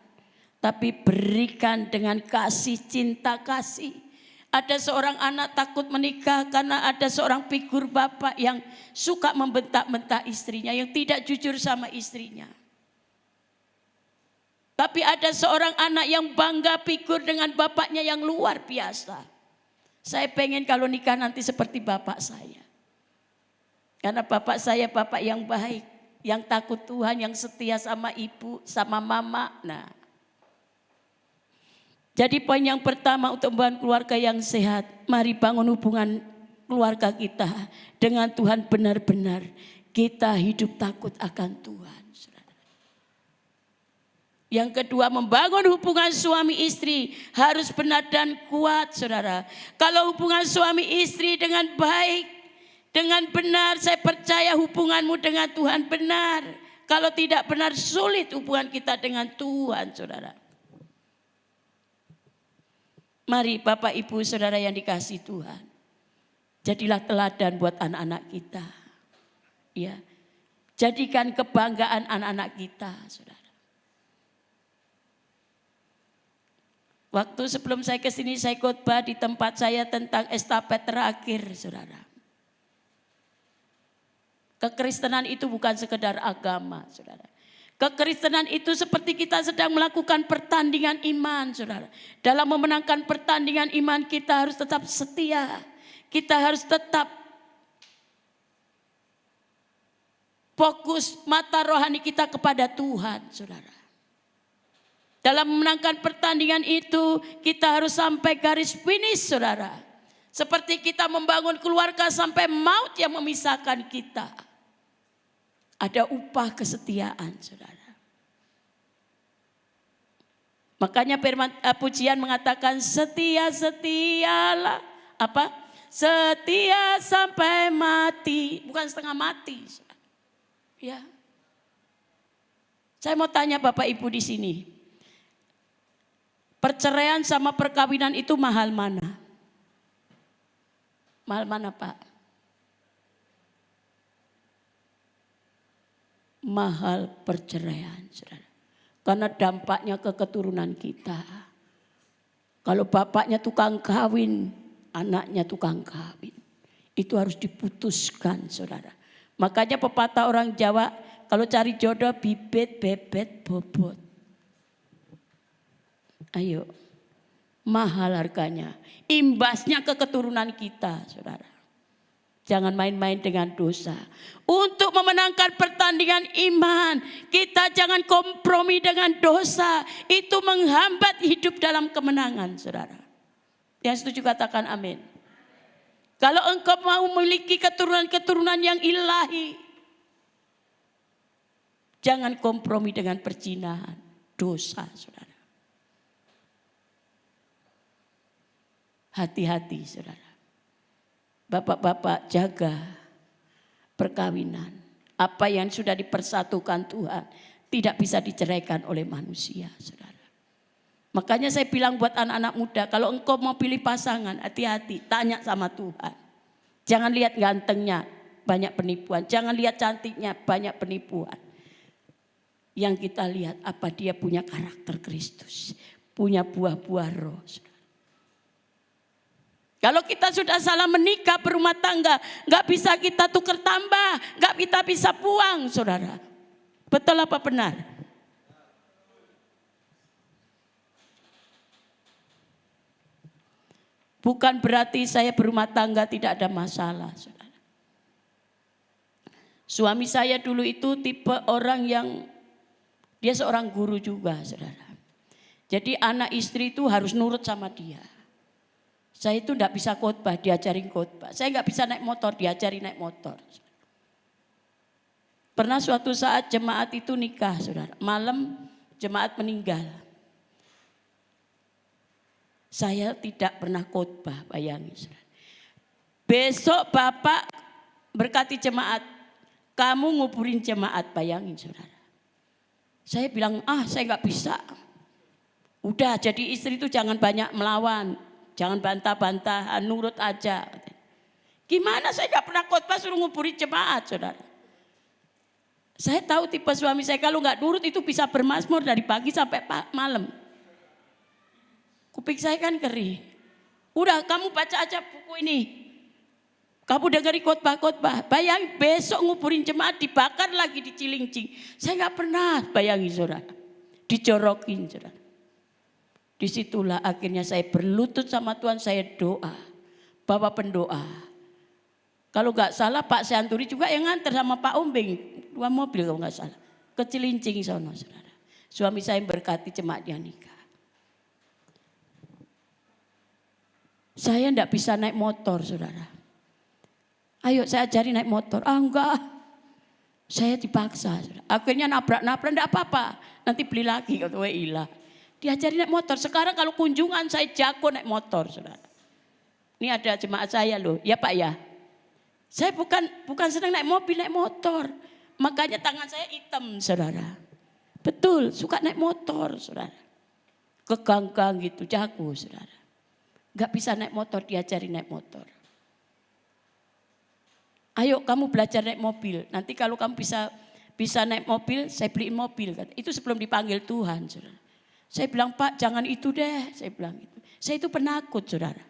[SPEAKER 2] tapi berikan dengan kasih, cinta kasih. Ada seorang anak takut menikah karena ada seorang figur bapak yang suka membentak-bentak istrinya, yang tidak jujur sama istrinya. Tapi ada seorang anak yang bangga figur dengan bapaknya yang luar biasa. Saya pengen kalau nikah nanti seperti bapak saya. Karena bapak saya bapak yang baik, yang takut Tuhan, yang setia sama ibu, sama mama. Nah, jadi poin yang pertama untuk membangun keluarga yang sehat, mari bangun hubungan keluarga kita dengan Tuhan benar-benar. Kita hidup takut akan Tuhan. Yang kedua, membangun hubungan suami istri harus benar dan kuat, saudara. Kalau hubungan suami istri dengan baik, dengan benar, saya percaya hubunganmu dengan Tuhan benar. Kalau tidak benar, sulit hubungan kita dengan Tuhan, saudara. Mari Bapak Ibu Saudara yang dikasihi Tuhan, jadilah teladan buat anak-anak kita. Ya, jadikan kebanggaan anak-anak kita, saudara. Waktu sebelum saya ke sini saya khotbah di tempat saya tentang estafet terakhir, saudara. Kekristenan itu bukan sekedar agama, saudara. Kekristenan itu seperti kita sedang melakukan pertandingan iman, saudara. Dalam memenangkan pertandingan iman kita harus tetap setia. Kita harus tetap fokus mata rohani kita kepada Tuhan, saudara. Dalam memenangkan pertandingan itu kita harus sampai garis finish, saudara. Seperti kita membangun keluarga sampai maut yang memisahkan kita. Ada upah kesetiaan, saudara. Makanya firman pujian mengatakan setia-setialah. Apa? Setia sampai mati. Bukan setengah mati. Ya. Saya mau tanya Bapak Ibu di sini. Perceraian sama perkawinan itu mahal mana? Mahal mana, Pak? Mahal perceraian, saudara. Karena dampaknya ke keturunan kita. Kalau bapaknya tukang kawin, anaknya tukang kawin. Itu harus diputuskan, saudara. Makanya pepatah orang Jawa, kalau cari jodoh bibit, bebet, bobot. Ayo, mahal harganya. Imbasnya ke keturunan kita, saudara. Jangan main-main dengan dosa. Untuk memenangkan pertandingan iman, kita jangan kompromi dengan dosa. Itu menghambat hidup dalam kemenangan, saudara. Yang setuju katakan amin. Kalau engkau mau memiliki keturunan-keturunan yang ilahi, jangan kompromi dengan perzinahan, dosa, saudara. Hati-hati, saudara. Bapak-bapak jaga perkawinan. Apa yang sudah dipersatukan Tuhan tidak bisa diceraikan oleh manusia, saudara. Makanya saya bilang buat anak-anak muda, kalau engkau mau pilih pasangan, hati-hati, tanya sama Tuhan. Jangan lihat gantengnya, banyak penipuan. Jangan lihat cantiknya, banyak penipuan. Yang kita lihat apa dia punya karakter Kristus, punya buah-buah roh, saudara. Kalau kita sudah salah menikah berumah tangga, gak bisa kita tukar tambah, gak kita bisa buang, saudara. Betul apa benar? Bukan berarti saya berumah tangga tidak ada masalah, saudara. Suami saya dulu itu tipe orang yang, dia seorang guru juga, saudara. Jadi anak istri itu harus nurut sama dia. Saya itu enggak bisa khotbah, diajarin khotbah. Saya enggak bisa naik motor, diajari naik motor. Pernah suatu saat jemaat itu nikah, saudara. Malam jemaat meninggal. Saya tidak pernah khotbah, bayangin, saudara. Besok Bapak berkati jemaat, kamu nguburin jemaat, bayangin, saudara. Saya bilang, saya enggak bisa. Udah, jadi istri itu jangan banyak melawan. Jangan bantah-bantah, nurut aja. Gimana saya gak pernah khotbah suruh nguburi jemaat, saudara. Saya tahu tipe suami saya, kalau gak nurut itu bisa bermazmur dari pagi sampai malam. Kuping saya kan kering. Udah kamu baca aja buku ini. Kamu dengeri khotbah-khotbah. Bayangin besok nguburin jemaat dibakar lagi di Cilincing. Saya gak pernah bayangin, saudara. Dijorokin, saudara. Disitulah akhirnya saya berlutut sama Tuhan, saya doa. Bapak pendoa. Kalau gak salah Pak Santuri juga yang nganter sama Pak Umbing. 2 mobil kalau gak salah. Ke Cilincing sana, saudara. Suami saya berkati jemaat yang nikah. Saya enggak bisa naik motor, saudara. Ayo saya ajari naik motor. Enggak. Saya dipaksa, saudara. Akhirnya nabrak-nabrak, enggak apa-apa. Nanti beli lagi, kalau ilah. Diajari naik motor. Sekarang kalau kunjungan saya jago naik motor, saudara. Ini ada jemaat saya loh, ya Pak ya. Saya bukan sedang naik mobil, naik motor. Makanya tangan saya hitam, saudara. Betul, suka naik motor, saudara. Ke gang-gang gitu, jago, saudara. Gak bisa naik motor, diajari naik motor. Ayo kamu belajar naik mobil. Nanti kalau kamu bisa naik mobil, saya beliin mobil. Itu sebelum dipanggil Tuhan, saudara. Saya bilang, Pak jangan itu deh. Saya bilang gitu. Saya itu penakut, saudara.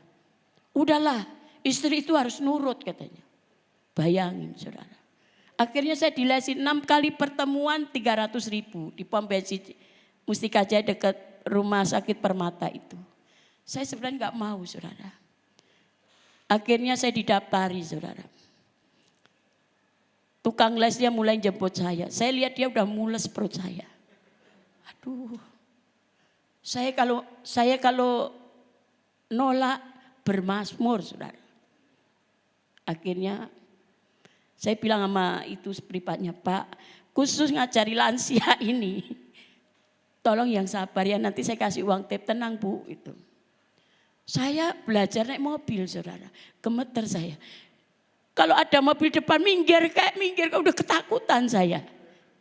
[SPEAKER 2] Udahlah, istri itu harus nurut katanya. Bayangin, saudara. Akhirnya saya dilesin 6 kali pertemuan 300.000 di pom bensin Mustika Jaya dekat rumah sakit Permata itu. Saya sebenarnya nggak mau, saudara. Akhirnya saya didaftari, saudara. Tukang lesnya mulai jemput saya. Saya lihat dia udah mules perut saya. Aduh. Saya kalau nolak bermazmur, saudara. Akhirnya saya bilang sama itu privatnya, Pak, khusus ngajari lansia ini. Tolong yang sabar ya, nanti saya kasih uang tip, tenang Bu. Itu. Saya belajar naik mobil, saudara. Gemeter saya. Kalau ada mobil depan minggir, udah ketakutan saya.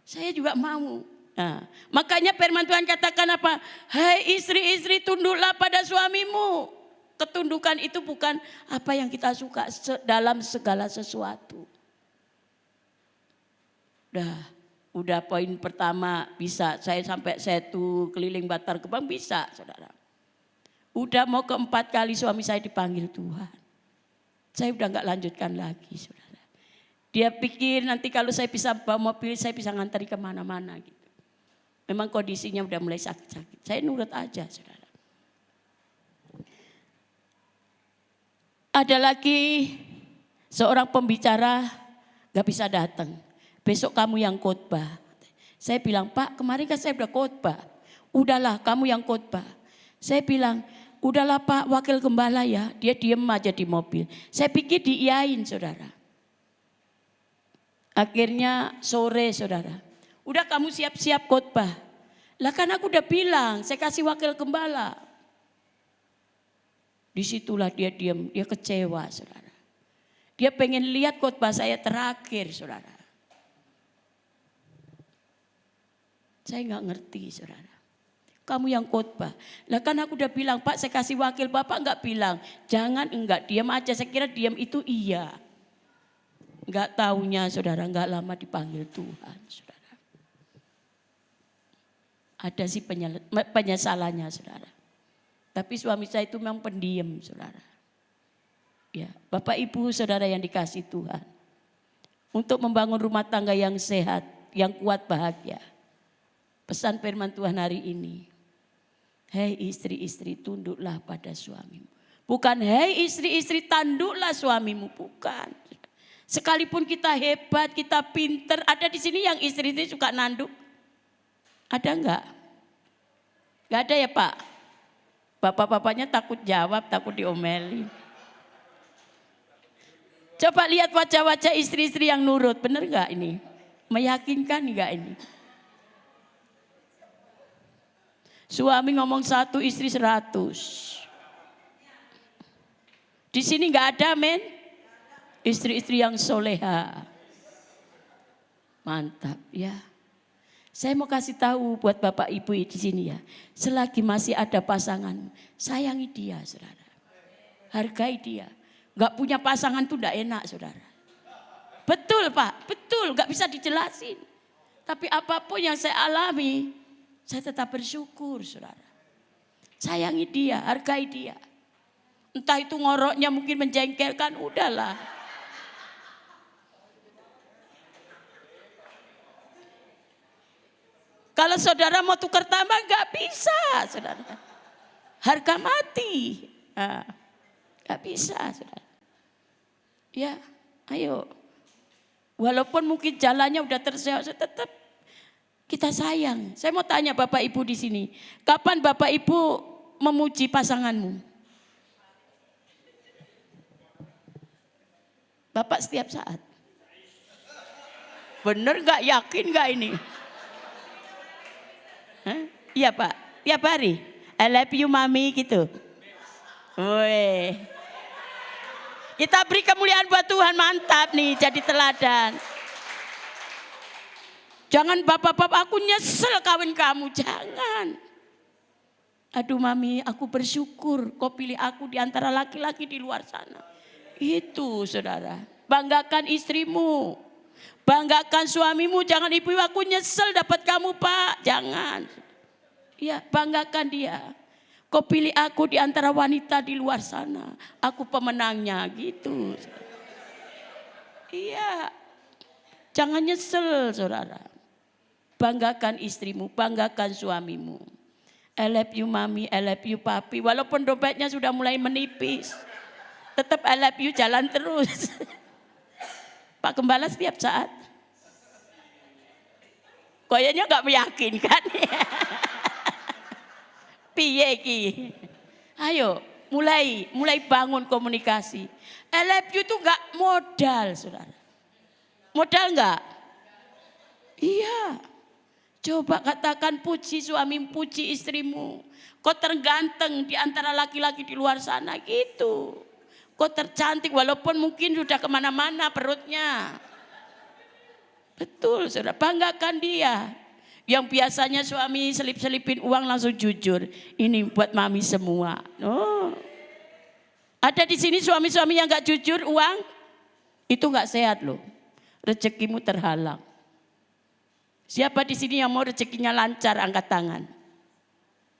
[SPEAKER 2] Saya juga mau. Nah, makanya firman Tuhan katakan apa? Hai istri-istri, tunduklah pada suamimu. Ketundukan itu bukan apa yang kita suka dalam segala sesuatu. Udah poin pertama bisa. Saya sampai Setu keliling Bantar Gebang bisa, saudara. Udah mau keempat kali suami saya dipanggil Tuhan. Saya udah gak lanjutkan lagi, saudara. Dia pikir nanti kalau saya bisa bawa mobil, saya bisa ngantari kemana-mana gitu. Memang kondisinya udah mulai sakit-sakit. Saya nurut aja, saudara. Ada lagi seorang pembicara gak bisa datang. Besok kamu yang khotbah. Saya bilang, Pak kemarin kan saya udah khotbah. Udahlah kamu yang khotbah. Saya bilang, udahlah Pak wakil gembala ya. Dia diem aja di mobil. Saya pikir diiyain, saudara. Akhirnya sore, saudara. Udah kamu siap-siap khotbah. Lah kan aku udah bilang saya kasih wakil gembala. Disitulah dia diem. Dia kecewa, saudara. Dia pengen lihat khotbah saya terakhir, saudara. Saya gak ngerti, saudara. Kamu yang khotbah. Lah kan aku udah bilang, Pak saya kasih wakil, Bapak enggak bilang. Jangan enggak, diam aja. Saya kira diam itu iya. Enggak taunya, saudara, enggak lama dipanggil Tuhan, saudara. Ada sih penyesalannya, saudara. Tapi suami saya itu memang pendiam, saudara. Ya, Bapak Ibu saudara yang dikasih Tuhan. Untuk membangun rumah tangga yang sehat, yang kuat, bahagia. Pesan firman Tuhan hari ini. Hei istri-istri, tunduklah pada suamimu. Bukan hei istri-istri, tanduklah suamimu. Bukan. Sekalipun kita hebat, kita pinter. Ada di sini yang istri-istri suka nanduk? Ada enggak? Enggak ada ya Pak? Bapak-bapaknya takut jawab, takut diomelin. Coba lihat wajah-wajah istri-istri yang nurut. Benar enggak ini? Meyakinkan enggak ini? Suami ngomong 1, istri 100. Di sini enggak ada, men. Istri-istri yang soleha. Mantap ya. Saya mau kasih tahu buat Bapak Ibu di sini ya. Selagi masih ada pasangan, sayangi dia, saudara. Hargai dia. Enggak punya pasangan tuh enggak enak, saudara. Betul Pak, betul. Enggak bisa dijelasin. Tapi apapun yang saya alami, saya tetap bersyukur, saudara. Sayangi dia, hargai dia. Entah itu ngoroknya mungkin menjengkelkan, udahlah. Kalau saudara mau tukar tambah nggak bisa, saudara. Harga mati. Nggak bisa, saudara. Ya, ayo. Walaupun mungkin jalannya udah terseok, tetap kita sayang. Saya mau tanya Bapak Ibu di sini, kapan Bapak Ibu memuji pasanganmu? Bapak setiap saat. Bener nggak, yakin nggak ini? Iya Pak, tiap hari. I love you mami gitu. Woi. Kita beri kemuliaan buat Tuhan, mantap nih jadi teladan. Jangan bapak-bapak aku nyesel kawin kamu, jangan. Aduh mami, aku bersyukur kau pilih aku di antara laki-laki di luar sana. Itu saudara, banggakan istrimu, banggakan suamimu. Jangan ibu aku nyesel dapat kamu pak, jangan. Ya banggakan dia. Kau pilih aku di antara wanita di luar sana, aku pemenangnya gitu. Iya, jangan nyesel saudara. Banggakan istrimu, banggakan suamimu. I love you mami, I love you papi. Walaupun dompetnya sudah mulai menipis, tetap I love you jalan terus. Pak Gembala setiap saat. Kayaknya gak meyakinkan. Piye ki? Ayo mulai bangun komunikasi. I love you itu gak modal saudara. Modal gak? Iya. Coba katakan puji suamimu, puji istrimu. Kau terganteng di antara laki-laki di luar sana gitu. Kau tercantik walaupun mungkin sudah kemana-mana perutnya. Betul saudara, banggakan dia. Yang biasanya suami selip-selipin uang langsung jujur. Ini buat mami semua. Oh. Ada di sini suami-suami yang gak jujur uang. Itu gak sehat loh. Rezekimu terhalang. Siapa di sini yang mau rezekinya lancar, angkat tangan.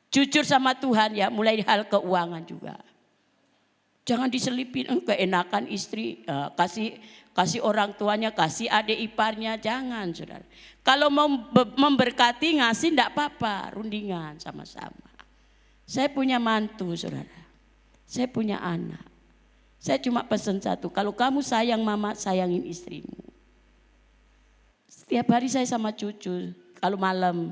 [SPEAKER 2] Jujur sama Tuhan ya, mulai hal keuangan juga. Jangan diselipin, keenakan istri, kasih orang tuanya, kasih adik iparnya, jangan saudara. Kalau mau memberkati ngasih enggak apa-apa, rundingan sama-sama. Saya punya mantu saudara, saya punya anak. Saya cuma pesan satu, kalau kamu sayang mama, sayangin istrimu. Setiap hari saya sama cucu, kalau malam,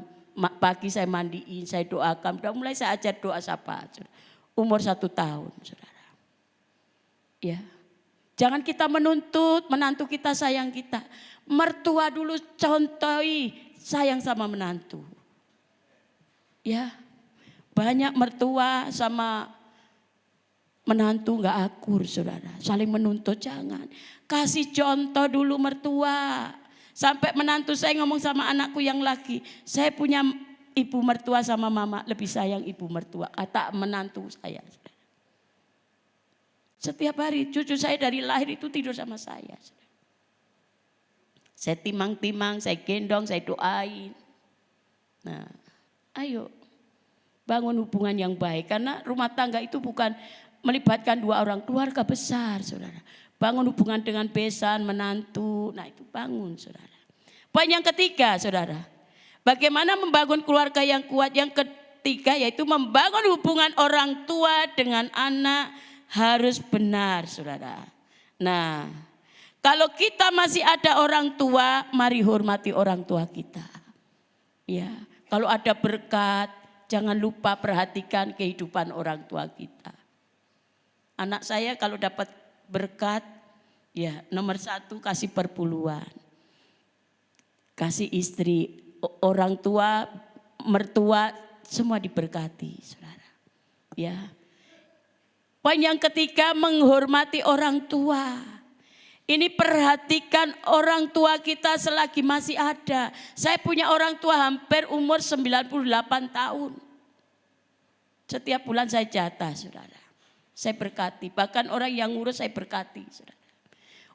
[SPEAKER 2] pagi saya mandiin, saya doakan. Udah mulai saya ajar doa sapa, umur 1 tahun, saudara. Ya, jangan kita menuntut menantu kita sayang kita. Mertua dulu contohi sayang sama menantu. Ya, banyak mertua sama menantu nggak akur, saudara. Saling menuntut jangan. Kasih contoh dulu mertua. Sampai menantu saya ngomong sama anakku yang laki, saya punya ibu mertua sama mama, lebih sayang ibu mertua. Kata menantu saya. Setiap hari cucu saya dari lahir itu tidur sama saya. Saya timang-timang, saya gendong, saya doain. Nah, ayo bangun hubungan yang baik. Karena rumah tangga itu bukan melibatkan 2 orang, keluarga besar saudara. Bangun hubungan dengan besan, menantu, nah itu bangun saudara. Poin yang ketiga saudara, bagaimana membangun keluarga yang kuat. Yang ketiga yaitu membangun hubungan orang tua dengan anak harus benar saudara. Nah kalau kita masih ada orang tua, mari hormati orang tua kita. Ya, kalau ada berkat, jangan lupa perhatikan kehidupan orang tua kita. Anak saya kalau dapat berkat, ya nomor 1 kasih perpuluhan. Kasih istri, orang tua, mertua, semua diberkati saudara. Ya. Poin yang ketiga menghormati orang tua. Ini perhatikan orang tua kita selagi masih ada. Saya punya orang tua hampir umur 98 tahun. Setiap bulan saya jatah saudara. Saya berkati, bahkan orang yang ngurus saya berkati saudara.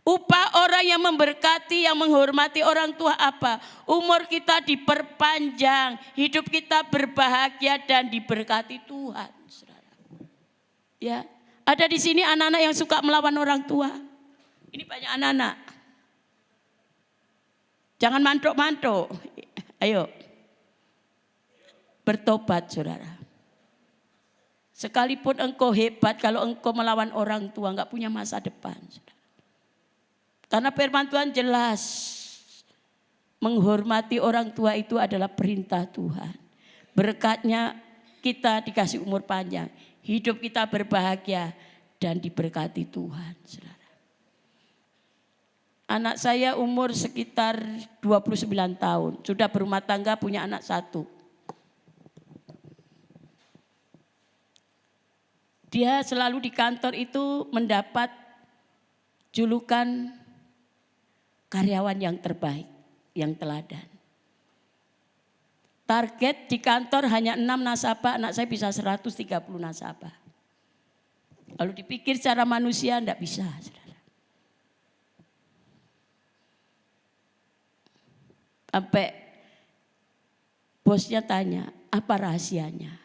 [SPEAKER 2] Upah orang yang memberkati, yang menghormati orang tua apa? Umur kita diperpanjang, hidup kita berbahagia dan diberkati Tuhan saudara. Ya, ada di sini anak-anak yang suka melawan orang tua. Ini banyak anak-anak. Jangan mantuk-mantuk. Ayo. Bertobat saudara. Sekalipun engkau hebat, kalau engkau melawan orang tua enggak punya masa depan saudara. Karena firman Tuhan jelas. Menghormati orang tua itu adalah perintah Tuhan. Berkatnya kita dikasih umur panjang. Hidup kita berbahagia dan diberkati Tuhan saudara. Anak saya umur sekitar 29 tahun. Sudah berumah tangga, punya anak 1. Dia selalu di kantor itu mendapat julukan karyawan yang terbaik, yang teladan. Target di kantor hanya 6 nasabah, anak saya bisa 130 nasabah. Kalau dipikir secara manusia enggak bisa, saudara. Sampai bosnya tanya, apa rahasianya?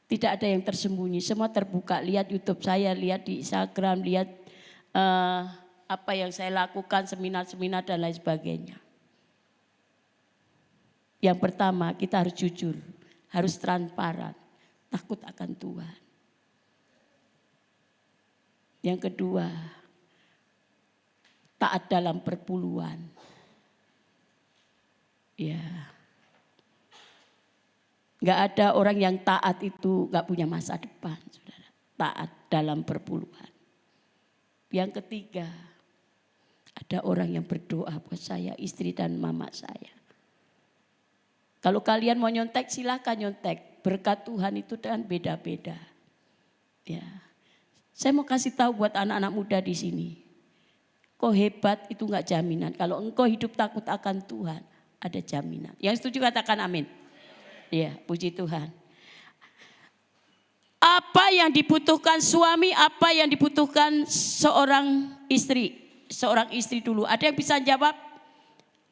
[SPEAKER 2] Tidak ada yang tersembunyi, semua terbuka. Lihat YouTube saya, lihat di Instagram, lihat apa yang saya lakukan, seminar-seminar dan lain sebagainya. Yang pertama, kita harus jujur, harus transparan, takut akan Tuhan. Yang kedua, taat dalam perpuluhan. Ya. Gak ada orang yang taat itu gak punya masa depan, saudara. Taat dalam perpuluhan. Yang ketiga, ada orang yang berdoa buat saya, istri dan mama saya. Kalau kalian mau nyontek silahkan nyontek. Berkat Tuhan itu kan beda-beda. Ya. Saya mau kasih tahu buat anak-anak muda di sini. Kau hebat itu gak jaminan. Kalau engkau hidup takut akan Tuhan, ada jaminan. Yang setuju katakan amin. Ya, puji Tuhan. Apa yang dibutuhkan suami, apa yang dibutuhkan seorang istri? Seorang istri dulu. Ada yang bisa jawab?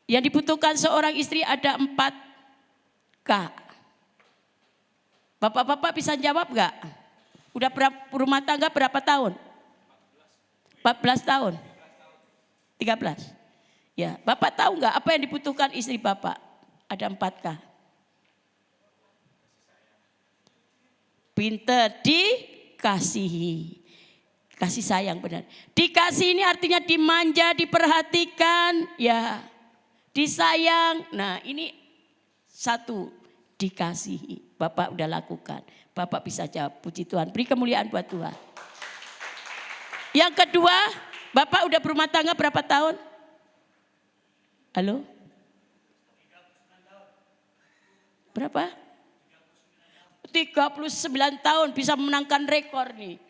[SPEAKER 2] Yang dibutuhkan seorang istri ada 4K. Bapak-bapak bisa jawab gak? Udah berumah tangga berapa tahun? 14 tahun? 13? Ya, Bapak tahu gak apa yang dibutuhkan istri Bapak? Ada 4K. Pinter, dikasihi. Kasih sayang benar. Dikasih ini artinya dimanja, diperhatikan, ya. Disayang. Nah, ini satu, dikasihi. Bapak udah lakukan. Bapak bisa jawab, puji Tuhan. Beri kemuliaan buat Tuhan. Yang kedua, Bapak udah berumah tangga berapa tahun? Halo? Berapa? 39 tahun bisa memenangkan rekor nih.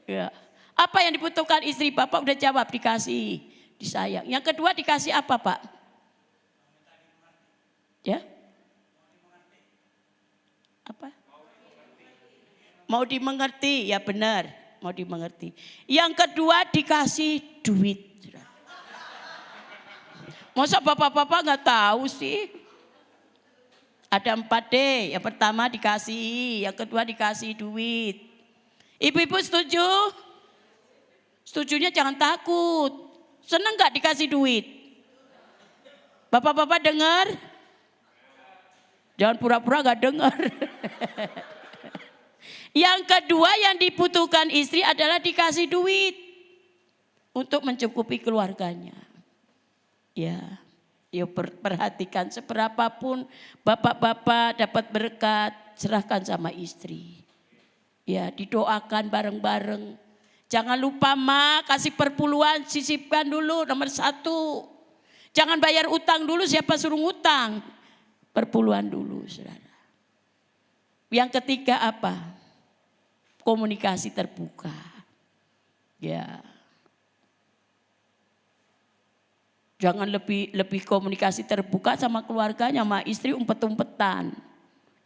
[SPEAKER 2] Ya. Apa yang dibutuhkan istri? Bapak udah jawab, dikasih, disayang. Yang kedua dikasih apa, Pak? Ya? Apa? Mau dimengerti, ya benar. Mau dimengerti. Yang kedua dikasih duit. Masa bapak-bapak gak tahu sih? Ada 4D, yang pertama dikasih, yang kedua dikasih duit. Ibu-ibu setuju? Setujunya jangan takut. Senang gak dikasih duit? Bapak-bapak dengar? Jangan pura-pura gak dengar. Yang kedua yang dibutuhkan istri adalah dikasih duit. Untuk mencukupi keluarganya. Ya. Yuk perhatikan seberapapun bapak-bapak dapat berkat, serahkan sama istri. Ya, didoakan bareng-bareng. Jangan lupa kasih perpuluhan, sisipkan dulu nomor 1. Jangan bayar utang dulu, siapa suruh ngutang. Perpuluhan dulu, saudara. Yang ketiga apa? Komunikasi terbuka. Ya. Jangan lebih komunikasi terbuka sama keluarganya, sama istri umpet-umpetan.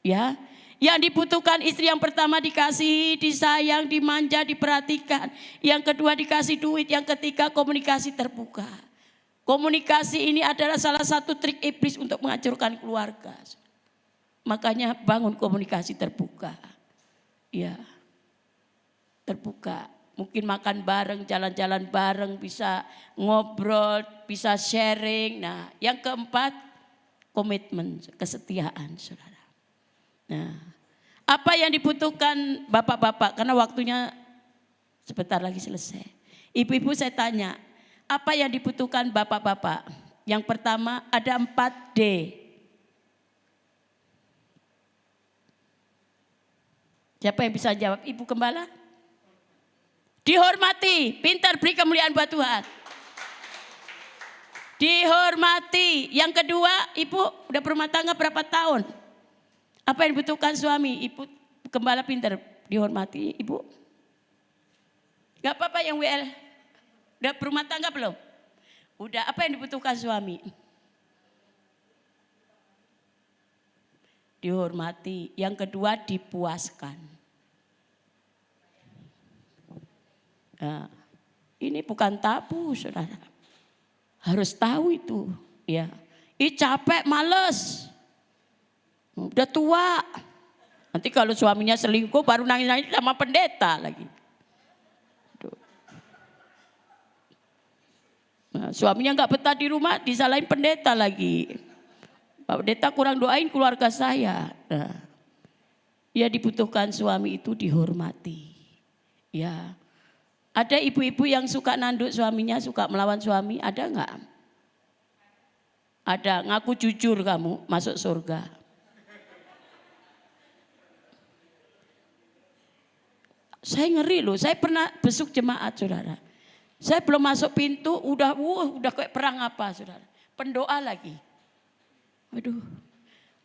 [SPEAKER 2] Ya. Yang dibutuhkan istri yang pertama dikasih, disayang, dimanja, diperhatikan. Yang kedua dikasih duit, yang ketiga komunikasi terbuka. Komunikasi ini adalah salah satu trik iblis untuk menghancurkan keluarga. Makanya bangun komunikasi terbuka. Ya. Terbuka. Mungkin makan bareng, jalan-jalan bareng, bisa ngobrol, bisa sharing. Nah, yang keempat, komitmen, kesetiaan, saudara. Nah, apa yang dibutuhkan bapak-bapak? Karena waktunya sebentar lagi selesai. Ibu-ibu saya tanya, apa yang dibutuhkan bapak-bapak? Yang pertama ada 4D. Siapa yang bisa jawab? Ibu Gembala? Dihormati, pintar, beri kemuliaan buat Tuhan. Dihormati. Yang kedua, ibu udah berumah tangga berapa tahun? Apa yang dibutuhkan suami? Ibu Gembala pintar, dihormati. Ibu? Gak apa-apa yang WL. Udah berumah tangga belum? Udah, apa yang dibutuhkan suami? dihormati. Yang kedua dipuaskan. Nah, ini bukan tabu, saudara. Harus tahu itu. Ya, capek, males. Udah tua. Nanti kalau suaminya selingkuh baru nangis-nangis sama pendeta lagi. Nah, suaminya nggak betah di rumah, disalahin pendeta lagi. Pak pendeta kurang doain keluarga saya. Nah, ya dibutuhkan suami itu dihormati. Ya, ada ibu-ibu yang suka nanduk suaminya, suka melawan suami, ada nggak? Ada, ngaku jujur kamu masuk surga. Saya ngeri loh, saya pernah besuk jemaat, saudara. Saya belum masuk pintu, udah kayak perang apa, saudara. Pendoa lagi. Aduh,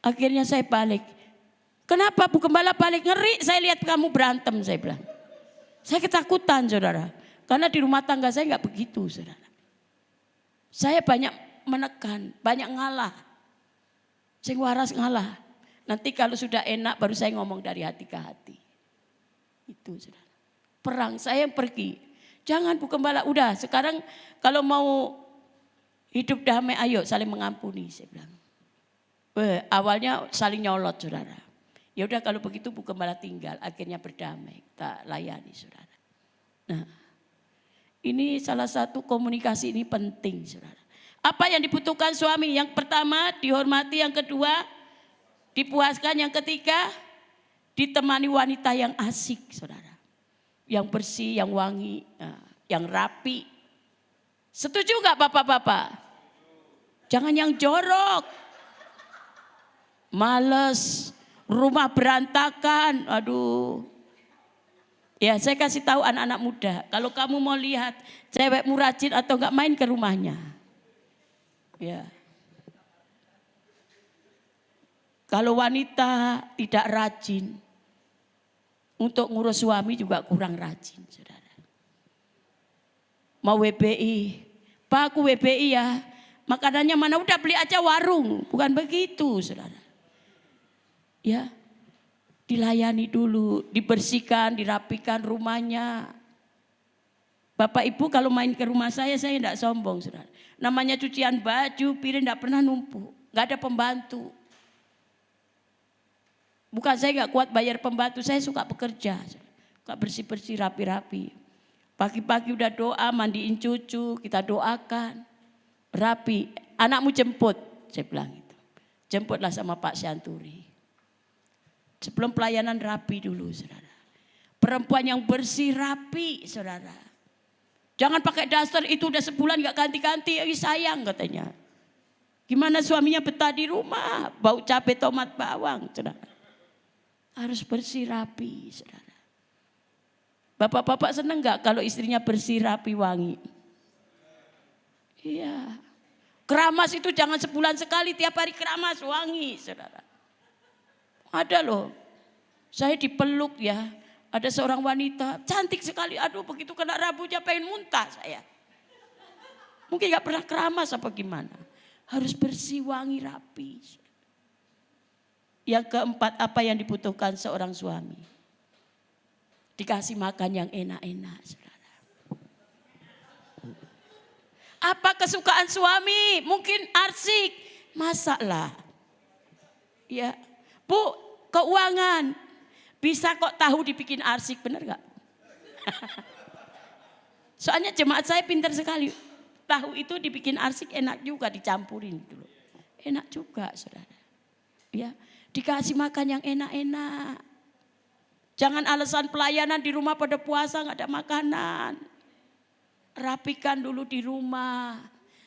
[SPEAKER 2] akhirnya saya balik. Kenapa Bu Gembala balik? Ngeri, saya lihat kamu berantem, saya bilang. Saya ketakutan, saudara. Karena di rumah tangga saya nggak begitu, saudara. Saya banyak menekan, banyak ngalah. Saya waras ngalah. Nanti kalau sudah enak baru saya ngomong dari hati ke hati. Itu, saudara. Perang, saya yang pergi. Jangan Bu Gembala, udah sekarang kalau mau hidup damai, ayo saling mengampuni, saya bilang. Awalnya saling nyolot, saudara. Ya udah kalau begitu Bu Gembala tinggal, akhirnya berdamai, kita layani, saudara. Nah, ini salah satu komunikasi ini penting, saudara. Apa yang dibutuhkan suami? Yang pertama dihormati, yang kedua dipuaskan, yang ketiga ditemani wanita yang asik, saudara. Yang bersih, yang wangi, yang rapi. Setuju nggak bapak-bapak? Jangan yang jorok, males, rumah berantakan, aduh. Ya saya kasih tahu anak-anak muda, kalau kamu mau lihat cewekmu rajin atau enggak, main ke rumahnya. Ya. Kalau wanita tidak rajin, untuk ngurus suami juga kurang rajin, saudara. Mau WBI, Pak aku WBI ya, makanannya mana, udah beli aja warung, bukan begitu, saudara. Ya, dilayani dulu, dibersihkan, dirapikan rumahnya. Bapak Ibu kalau main ke rumah saya tidak sombong, saudara. Namanya cucian baju, piring tidak pernah numpuk, nggak ada pembantu. Bukan saya nggak kuat bayar pembantu, saya suka bekerja, suka bersih-bersih, rapi-rapi. Pagi-pagi udah doa, mandiin cucu, kita doakan, rapi. Anakmu jemput, saya bilang itu. Jemputlah sama Pak Syanturi. Sebelum pelayanan rapi dulu, saudara. Perempuan yang bersih, rapi, saudara. Jangan pakai daster itu udah sebulan gak ganti-ganti, sayang katanya. Gimana suaminya betah di rumah, bau cabai, tomat, bawang, saudara. Harus bersih, rapi, saudara. Bapak-bapak seneng gak kalau istrinya bersih, rapi, wangi? Iya. Keramas itu jangan sebulan sekali, tiap hari keramas, wangi, saudara. Ada loh, saya dipeluk ya, ada seorang wanita cantik sekali, aduh begitu kena rambutnya pengen muntah saya. Mungkin gak pernah keramas apa gimana, harus bersih, wangi, rapi. Yang keempat, apa yang dibutuhkan seorang suami? Dikasih makan yang enak-enak, saudara. Apa kesukaan suami? Mungkin arsik, masaklah. Ya, Bu, keuangan bisa kok tahu dibikin arsik, bener gak? Soalnya jemaat saya pintar sekali. Tahu itu dibikin arsik enak juga, dicampurin dulu. Enak juga, saudara. Ya, dikasih makan yang enak-enak. Jangan alasan pelayanan di rumah pada puasa gak ada makanan. Rapikan dulu di rumah.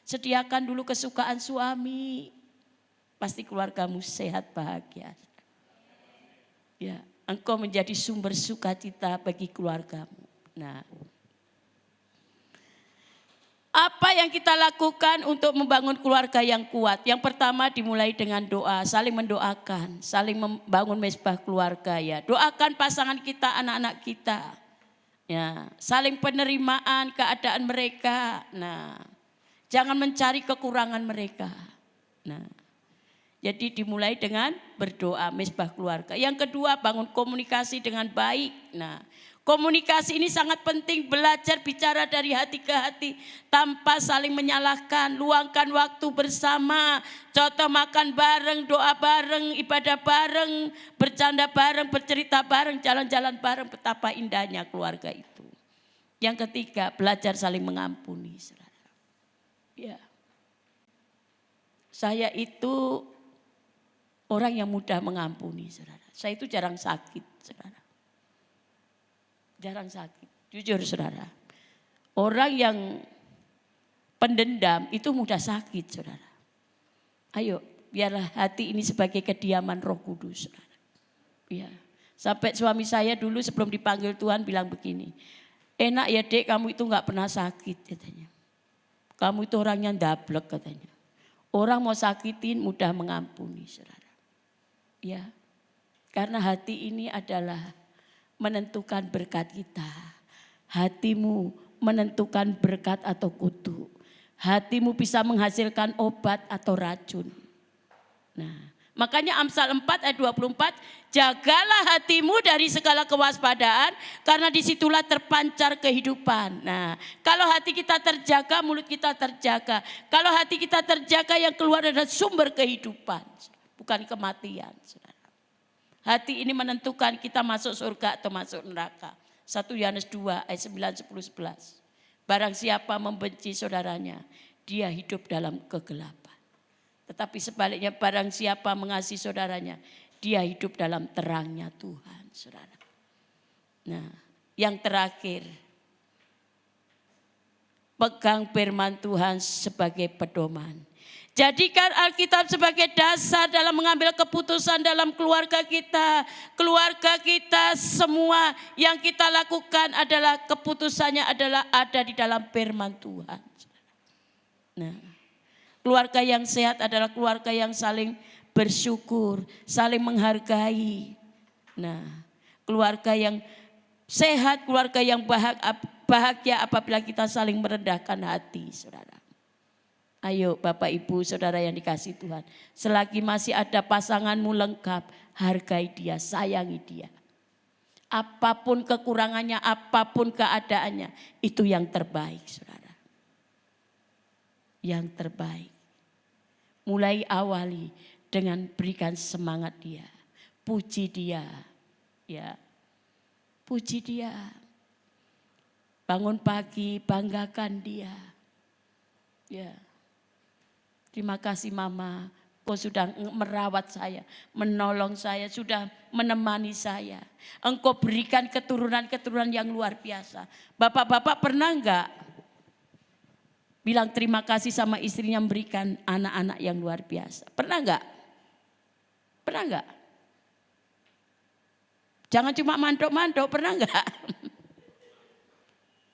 [SPEAKER 2] Sediakan dulu kesukaan suami. Pasti keluargamu sehat, bahagia. Ya, engkau menjadi sumber sukacita bagi keluargamu. Nah, apa yang kita lakukan untuk membangun keluarga yang kuat? Yang pertama dimulai dengan doa, saling mendoakan, saling membangun mesbah keluarga ya. Doakan pasangan kita, anak-anak kita. Ya, saling penerimaan keadaan mereka. Nah, jangan mencari kekurangan mereka. Nah, Jadi dimulai dengan berdoa, misbah keluarga. Yang kedua, bangun komunikasi dengan baik. Nah, komunikasi ini sangat penting, belajar bicara dari hati ke hati tanpa saling menyalahkan. Luangkan waktu bersama, contoh makan bareng, doa bareng, ibadah bareng, bercanda bareng, bercerita bareng, jalan-jalan bareng. Betapa indahnya keluarga itu. Yang ketiga, belajar saling mengampuni. Ya. Saya itu orang yang mudah mengampuni, saudara. Saya itu jarang sakit, saudara. Jarang sakit, jujur saudara. Orang yang pendendam itu mudah sakit, saudara. Ayo, biarlah hati ini sebagai kediaman Roh Kudus, saudara. Ya. Sampai suami saya dulu sebelum dipanggil Tuhan bilang begini, enak ya dek, kamu itu gak pernah sakit katanya. Kamu itu orangnya ndablek katanya. Orang mau sakitin mudah mengampuni, saudara. Ya, karena hati ini adalah menentukan berkat kita. Hatimu menentukan berkat atau kutuk. Hatimu bisa menghasilkan obat atau racun. Nah, makanya Amsal 4 ayat 24, jagalah hatimu dari segala kewaspadaan karena disitulah terpancar kehidupan. Nah, kalau hati kita terjaga, mulut kita terjaga. Kalau hati kita terjaga, yang keluar adalah sumber kehidupan. Bukan kematian, saudara. Hati ini menentukan kita masuk surga atau masuk neraka. 1 Yohanes 2 ayat 9, 10, 11. Barang siapa membenci saudaranya, dia hidup dalam kegelapan. Tetapi sebaliknya barang siapa mengasihi saudaranya, dia hidup dalam terangnya Tuhan, saudara. Nah, yang terakhir, pegang firman Tuhan sebagai pedoman. Jadikan Alkitab sebagai dasar dalam mengambil keputusan dalam keluarga kita. Keluarga kita semua yang kita lakukan adalah keputusannya adalah ada di dalam firman Tuhan. Nah, keluarga yang sehat adalah keluarga yang saling bersyukur, saling menghargai. Nah, keluarga yang sehat, keluarga yang bahagia apabila kita saling merendahkan hati, saudara. Ayo Bapak Ibu Saudara yang dikasihi Tuhan. Selagi masih ada pasanganmu lengkap, hargai dia, sayangi dia. Apapun kekurangannya, apapun keadaannya, itu yang terbaik saudara. Yang terbaik. Mulai awali dengan berikan semangat dia. Puji dia. Ya. Puji dia. Bangun pagi, banggakan dia. Ya. Terima kasih Mama, kau sudah merawat saya, menolong saya, sudah menemani saya. Engkau berikan keturunan-keturunan yang luar biasa. Bapak-bapak pernah enggak bilang terima kasih sama istrinya memberikan anak-anak yang luar biasa? Pernah enggak? Pernah enggak? Jangan cuma mandok-mandok, pernah enggak?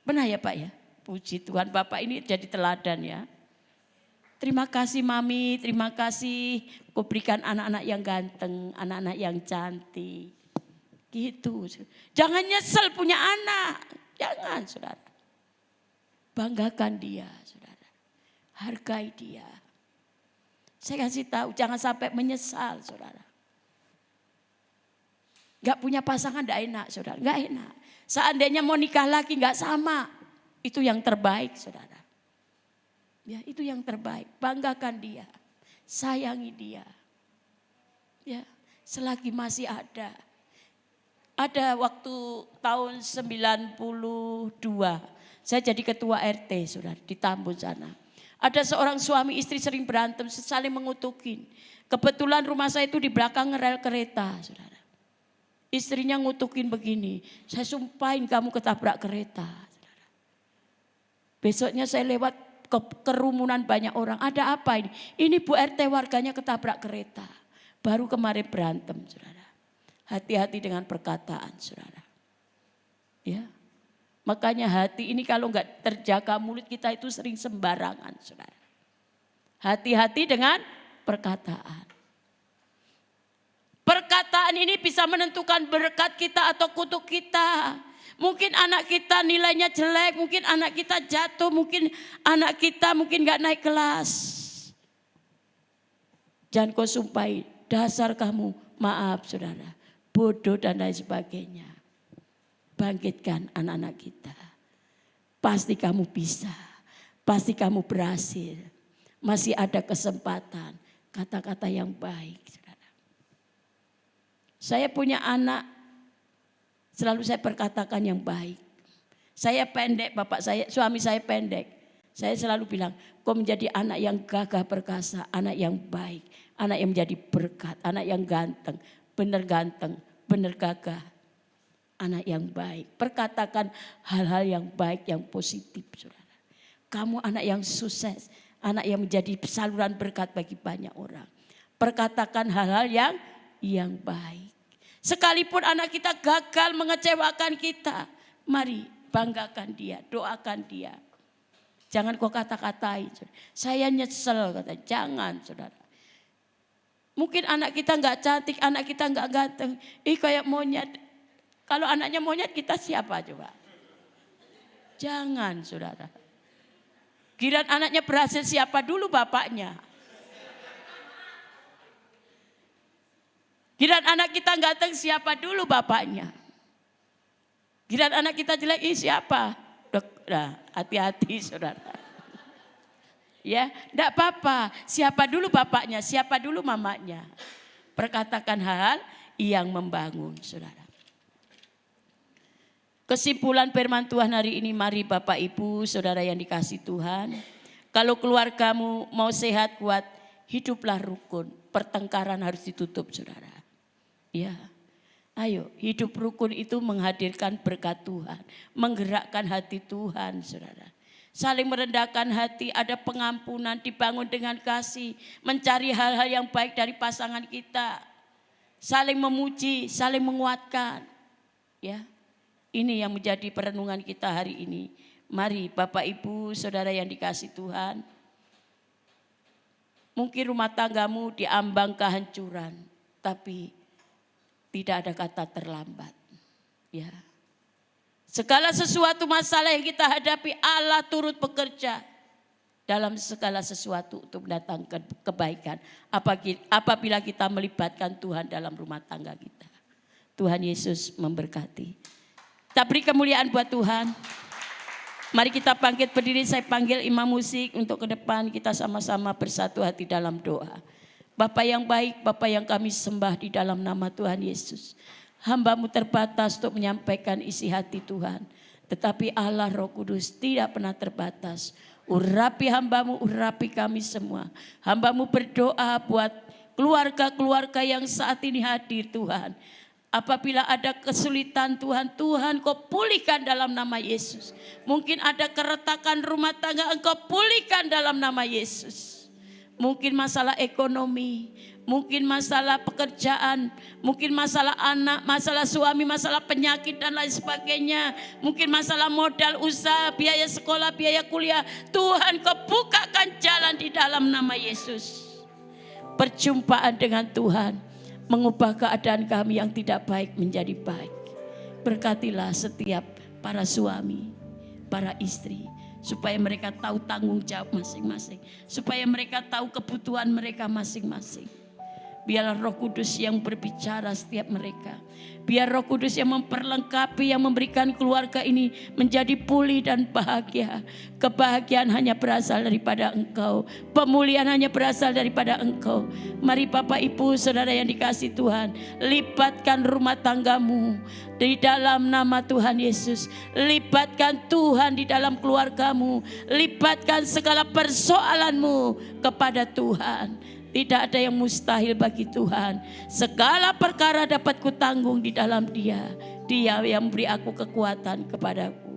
[SPEAKER 2] Pernah ya Pak ya? Puji Tuhan, Bapak ini jadi teladan ya. Terima kasih Mami, terima kasih kau berikan anak-anak yang ganteng, anak-anak yang cantik. Gitu. Jangan nyesel punya anak. Jangan saudara. Banggakan dia saudara. Hargai dia. Saya kasih tahu jangan sampai menyesal saudara. Gak punya pasangan gak enak saudara. Gak enak. Seandainya mau nikah lagi gak sama. Itu yang terbaik saudara. Ya, itu yang terbaik. Banggakan dia. Sayangi dia. Ya, selagi masih ada. Ada waktu tahun 92. Saya jadi ketua RT, Saudara, di Tambun sana. Ada seorang suami istri sering berantem, saling mengutukin. Kebetulan rumah saya itu di belakang rel kereta, Saudara. Istrinya ngutukin begini, saya sumpahin kamu ketabrak kereta. Saudara. Besoknya saya lewat kerumunan banyak orang. Ada apa ini? Ini Bu RT warganya ketabrak kereta. Baru kemarin berantem, saudara. Hati-hati dengan perkataan, saudara. Ya, makanya hati ini kalau nggak terjaga mulut kita itu sering sembarangan, saudara. Hati-hati dengan perkataan. Perkataan ini bisa menentukan berkat kita atau kutuk kita. Mungkin anak kita nilainya jelek, mungkin anak kita jatuh, mungkin anak kita mungkin gak naik kelas. Jangan kau sumpahi, dasar kamu, maaf saudara, bodoh dan lain sebagainya. Bangkitkan anak-anak kita. Pasti kamu bisa, pasti kamu berhasil. Masih ada kesempatan, kata-kata yang baik saudara. Saya punya anak, selalu saya perkatakan yang baik. Saya pendek, suami saya pendek. Saya selalu bilang, kau menjadi anak yang gagah perkasa, anak yang baik, anak yang menjadi berkat, anak yang ganteng, benar gagah, anak yang baik. Perkatakan hal-hal yang baik, yang positif, saudara. Kamu anak yang sukses, anak yang menjadi saluran berkat bagi banyak orang. Perkatakan hal-hal yang baik. Sekalipun anak kita gagal mengecewakan kita, mari banggakan dia, doakan dia. Jangan kau kata-katain. Saya nyesel, kata. Jangan, saudara. Mungkin anak kita nggak cantik, anak kita nggak ganteng. Kayak monyet. Kalau anaknya monyet, kita siapa coba? Jangan, saudara. Giliran anaknya berhasil, siapa dulu bapaknya? Giliran anak kita ganteng, siapa dulu bapaknya? Giliran anak kita jelek, siapa? Nah, hati-hati saudara. Ya, enggak apa-apa. Siapa dulu bapaknya, siapa dulu mamanya. Perkatakan hal yang membangun saudara. Kesimpulan firman Tuhan hari ini, mari Bapak Ibu saudara yang dikasih Tuhan. Kalau keluargamu mau sehat kuat, hiduplah rukun. Pertengkaran harus ditutup saudara. Ya. Ayo, hidup rukun itu menghadirkan berkat Tuhan, menggerakkan hati Tuhan, saudara. Saling merendahkan hati, ada pengampunan, dibangun dengan kasih, mencari hal-hal yang baik dari pasangan kita, saling memuji, saling menguatkan. Ya, ini yang menjadi perenungan kita hari ini. Mari Bapak Ibu, saudara yang dikasih Tuhan. Mungkin rumah tanggamu diambang kehancuran, tapi tidak ada kata terlambat. Ya. Segala sesuatu masalah yang kita hadapi, Allah turut bekerja dalam segala sesuatu untuk mendatangkan kebaikan. Apabila kita melibatkan Tuhan dalam rumah tangga kita. Tuhan Yesus memberkati. Kita beri kemuliaan buat Tuhan. Mari kita bangkit berdiri, saya panggil imam musik untuk ke depan, kita sama-sama bersatu hati dalam doa. Bapa yang baik, Bapa yang kami sembah di dalam nama Tuhan Yesus. Hamba-Mu terbatas untuk menyampaikan isi hati Tuhan. Tetapi Allah Roh Kudus tidak pernah terbatas. Urapi hamba-Mu, urapi kami semua. Hamba-Mu berdoa buat keluarga-keluarga yang saat ini hadir Tuhan. Apabila ada kesulitan Tuhan, Tuhan Kau pulihkan dalam nama Yesus. Mungkin ada keretakan rumah tangga, Engkau pulihkan dalam nama Yesus. Mungkin masalah ekonomi, mungkin masalah pekerjaan, mungkin masalah anak, masalah suami, masalah penyakit dan lain sebagainya. Mungkin masalah modal usaha, biaya sekolah, biaya kuliah. Tuhan Kau bukakan jalan di dalam nama Yesus. Perjumpaan dengan Tuhan mengubah keadaan kami yang tidak baik menjadi baik. Berkatilah setiap para suami, para istri, supaya mereka tahu tanggung jawab masing-masing. Supaya mereka tahu kebutuhan mereka masing-masing. Biarlah Roh Kudus yang berbicara setiap mereka. Biar Roh Kudus yang memperlengkapi, yang memberikan keluarga ini menjadi pulih dan bahagia. Kebahagiaan hanya berasal daripada Engkau. Pemulihan hanya berasal daripada Engkau. Mari Bapak Ibu saudara yang dikasih Tuhan, libatkan rumah tanggamu di dalam nama Tuhan Yesus. Libatkan Tuhan di dalam keluargamu. Libatkan segala persoalanmu kepada Tuhan. Tidak ada yang mustahil bagi Tuhan. Segala perkara dapat kutanggung di dalam Dia. Dia yang beri aku kekuatan kepadaku.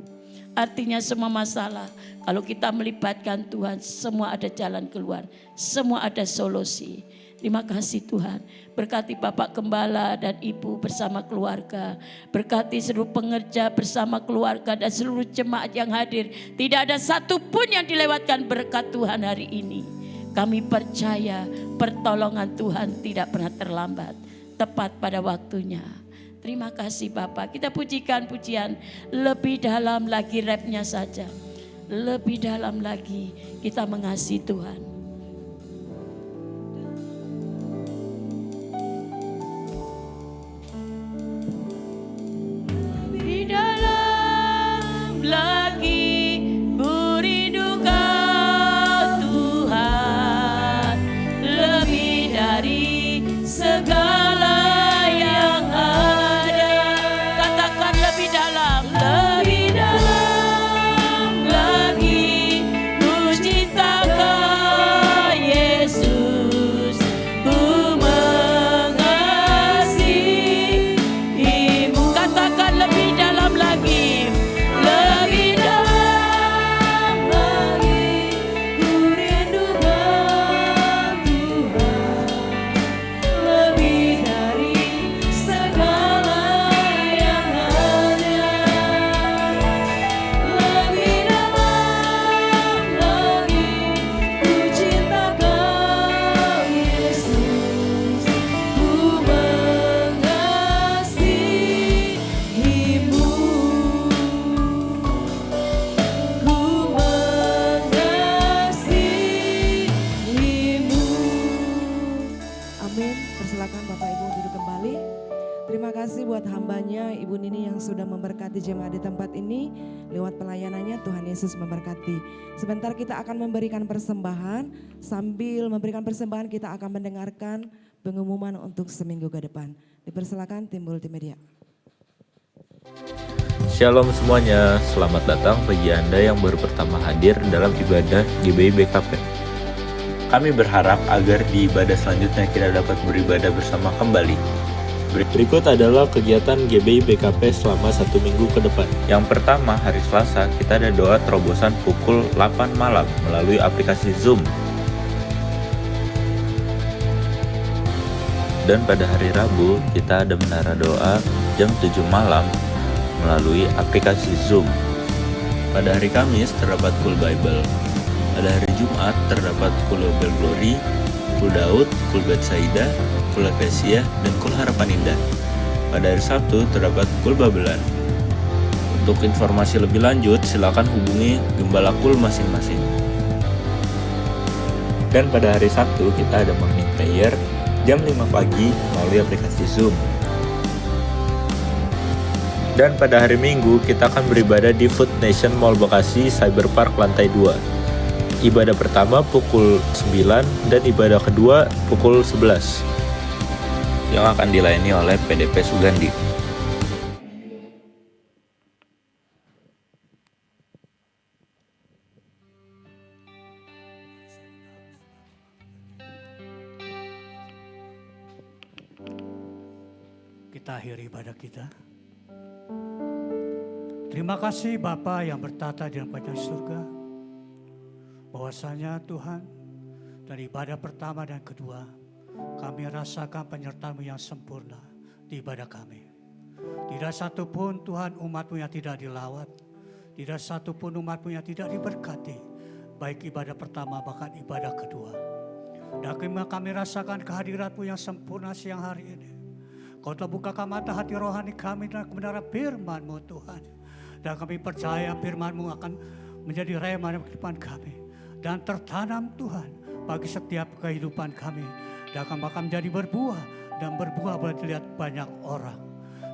[SPEAKER 2] Artinya semua masalah, kalau kita melibatkan Tuhan, semua ada jalan keluar. Semua ada solusi. Terima kasih Tuhan. Berkati Bapak Gembala dan Ibu bersama keluarga. Berkati seluruh pengerja bersama keluarga dan seluruh jemaat yang hadir. Tidak ada satupun yang dilewatkan berkat Tuhan hari ini. Kami percaya pertolongan Tuhan tidak pernah terlambat. Tepat pada waktunya. Terima kasih Bapak. Kita pujikan pujian lebih dalam lagi, rapnya saja. Lebih dalam lagi kita mengasihi Tuhan.
[SPEAKER 1] Silakan Bapak Ibu duduk kembali. Terima kasih buat hambanya Ibu Nini yang sudah memberkati jemaat di tempat ini. Lewat pelayanannya Tuhan Yesus memberkati. Sebentar kita akan memberikan persembahan. Sambil memberikan persembahan kita akan mendengarkan pengumuman untuk seminggu ke depan. Dipersilakan tim Multimedia.
[SPEAKER 3] Shalom semuanya, selamat datang bagi Anda yang baru pertama hadir dalam ibadah GBI BKP. Kami berharap agar di ibadah selanjutnya kita dapat beribadah bersama kembali. Berikut adalah kegiatan GBI BKP selama 1 minggu ke depan. Yang pertama, hari Selasa kita ada doa terobosan pukul 8 malam melalui aplikasi Zoom. Dan pada hari Rabu kita ada menara doa jam 7 malam melalui aplikasi Zoom. Pada hari Kamis terdapat Cool Bible. Pada hari Jumat terdapat Cool Bible Glory, Cool Daud, Cool Betsaida, Cool Ecclesia, dan Cool Harapan Indah. Pada hari Sabtu terdapat Cool Babelan. Untuk informasi lebih lanjut silakan hubungi gembala Cool masing-masing. Dan pada hari Sabtu kita ada morning prayer jam 5 pagi melalui aplikasi Zoom. Dan pada hari Minggu kita akan beribadah di Food Nation Mall Bekasi Cyber Park lantai 2. Ibadah pertama pukul 9 dan ibadah kedua pukul 11 yang akan dilayani oleh PDP Sugandi.
[SPEAKER 4] Kita akhiri ibadah kita. Terima kasih Bapa yang bertata di dalam kerajaan surga. Bahwasanya Tuhan, dari ibadah pertama dan kedua, kami rasakan penyertaan-Mu yang sempurna di ibadah kami. Tidak satu pun Tuhan umat-Mu yang tidak dilawat. Tidak satu pun umat-Mu yang tidak diberkati. Baik ibadah pertama bahkan ibadah kedua. Dan kami rasakan kehadirat-Mu yang sempurna siang hari ini. Kau telah bukakan mata hati rohani kami dan kebenaran firman-Mu Tuhan. Dan kami percaya firman-Mu akan menjadi rema dalam kehidupan kami. Dan tertanam Tuhan bagi setiap kehidupan kami. Dan akan menjadi berbuah. Dan berbuah boleh dilihat banyak orang.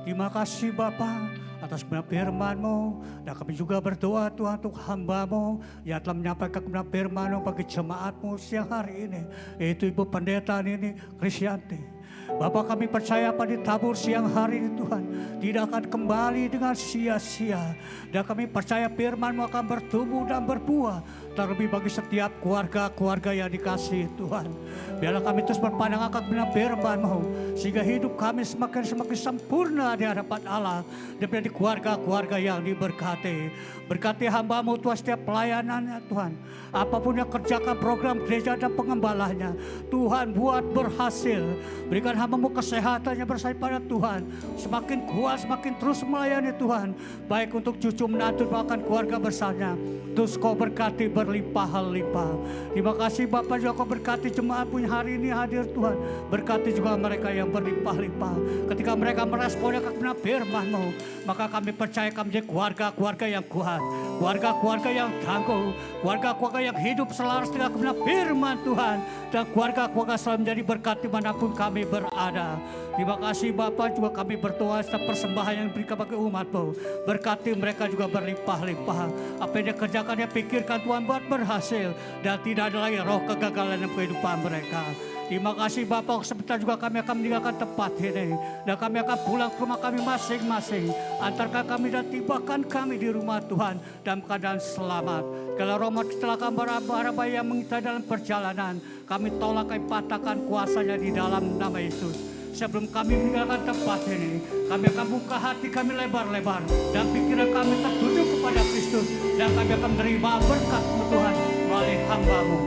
[SPEAKER 4] Terima kasih Bapa atas kebenaran firman-Mu. Dan kami juga berdoa Tuhan untuk hamba-Mu yang telah menyampaikan kebenaran firman-Mu bagi jemaat-Mu siang hari ini. Yaitu Ibu Pendeta Nini Krisyanti. Bapak kami percaya pada tabur siang hari ini Tuhan tidak akan kembali dengan sia-sia. Dan kami percaya firman-Mu akan bertumbuh dan berbuah. Terlebih bagi setiap keluarga-keluarga yang dikasihi Tuhan. Biarlah kami terus berpandang akan benar firman-Mu. Sehingga hidup kami semakin sempurna di hadapan Allah. Dan menjadi keluarga-keluarga yang diberkati. Berkati hamba-Mu Tuhan setiap pelayanannya Tuhan. Apapun yang kerjakan program gereja dan pengembalanya. Tuhan buat berhasil. Berikan hamba-Mu kesehatannya bersama pada Tuhan. Semakin kuat, semakin terus melayani Tuhan. Baik untuk cucu menantu bahkan keluarga besarnya. Terus Kau berkati berlimpah-limpah. Terima kasih Bapak juga Kau berkati jemaat punya hari ini hadir Tuhan. Berkati juga mereka yang berlimpah-limpah. Ketika mereka meresponnya kebenaran firman-Mu. Maka kami percaya kami menjadi keluarga-keluarga yang kuat. Keluarga-keluarga yang tangguh. Keluarga-keluarga yang hidup selaras dengan kebenaran firman Tuhan. Dan keluarga-keluarga selalu menjadi berkat dimanapun kami berada. Terima kasih Bapak juga kami berdoa setiap persembahan yang diberikan bagi umat-Mu. Berkati mereka juga berlimpah-limpah. Apa yang dikerjakan yang pikirkan Tuhan buat berhasil. Dan tidak ada lagi roh kegagalan dalam kehidupan mereka. Terima kasih Bapak, sebentar juga kami akan meninggalkan tempat ini. Dan kami akan pulang ke rumah kami masing-masing. Antarkan kami dan tibakan kami di rumah Tuhan dalam keadaan selamat. Kalau rahmat kecelakaan bara-bara yang mengintai dalam perjalanan, kami tolak, kami patahkan kuasanya di dalam nama Yesus. Sebelum kami meninggalkan tempat ini, kami akan buka hati kami lebar-lebar. Dan pikiran kami tertuju kepada Kristus. Dan kami akan menerima berkat-Mu Tuhan melalui hamba-Mu.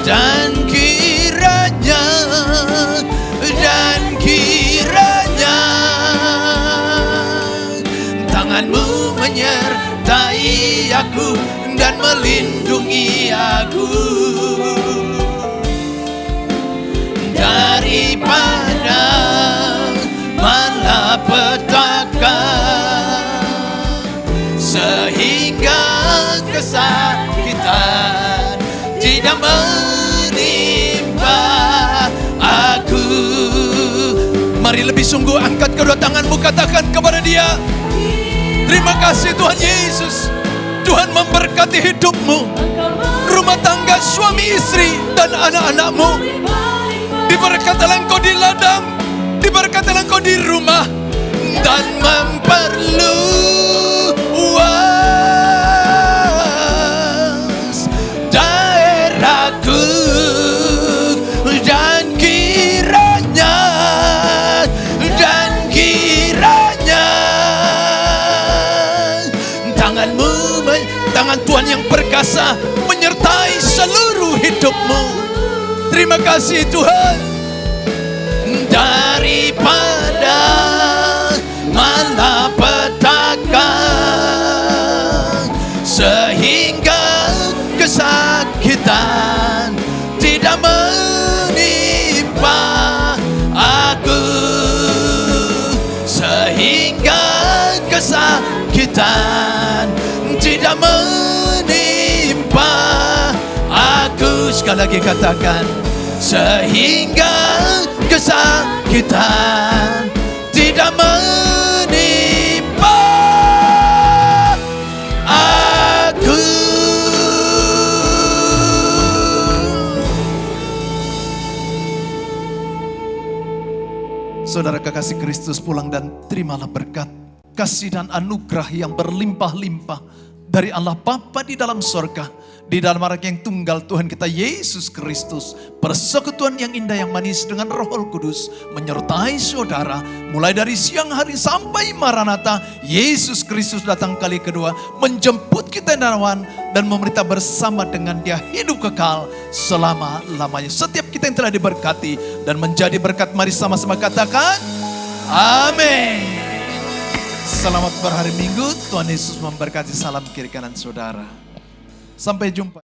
[SPEAKER 5] Dan kiranya Tanganmu menyertai aku dan melindungi aku daripada malapetaka, sehingga kesakitan tidak menimpa aku. Mari lebih sungguh angkat kedua tanganmu, katakan kepada Dia, terima kasih Tuhan Yesus. Tuhan memberkati hidupmu, rumah tangga suami istri dan anak-anakmu. Diberkatilah engkau di ladang, diberkatilah engkau di rumah, dan memperluas daerahku, dan kiranya tangan Tuhan yang perkasa menyertai seluruh hidupmu. Terima kasih Tuhan. Daripada malapetaka, sehingga kesakitan tidak menimpa aku, sehingga kesakitan tidak menimpa aku. Sekali lagi katakan, sehingga kesakitan tidak menimpa aku. Saudara kekasih Kristus, pulang dan terimalah berkat, kasih dan anugerah yang berlimpah-limpah dari Allah Bapa di dalam sorga, di dalam anak yang tunggal Tuhan kita Yesus Kristus. Persekutuan yang indah yang manis dengan Roh Kudus menyertai saudara mulai dari siang hari sampai Maranatha. Yesus Kristus datang kali kedua menjemput kita dan memerintah bersama dengan Dia hidup kekal selama-lamanya. Setiap kita yang telah diberkati dan menjadi berkat, mari sama-sama katakan amin. Selamat berhari Minggu, Tuhan Yesus memberkati. Salam kiri kanan saudara. Sampai jumpa.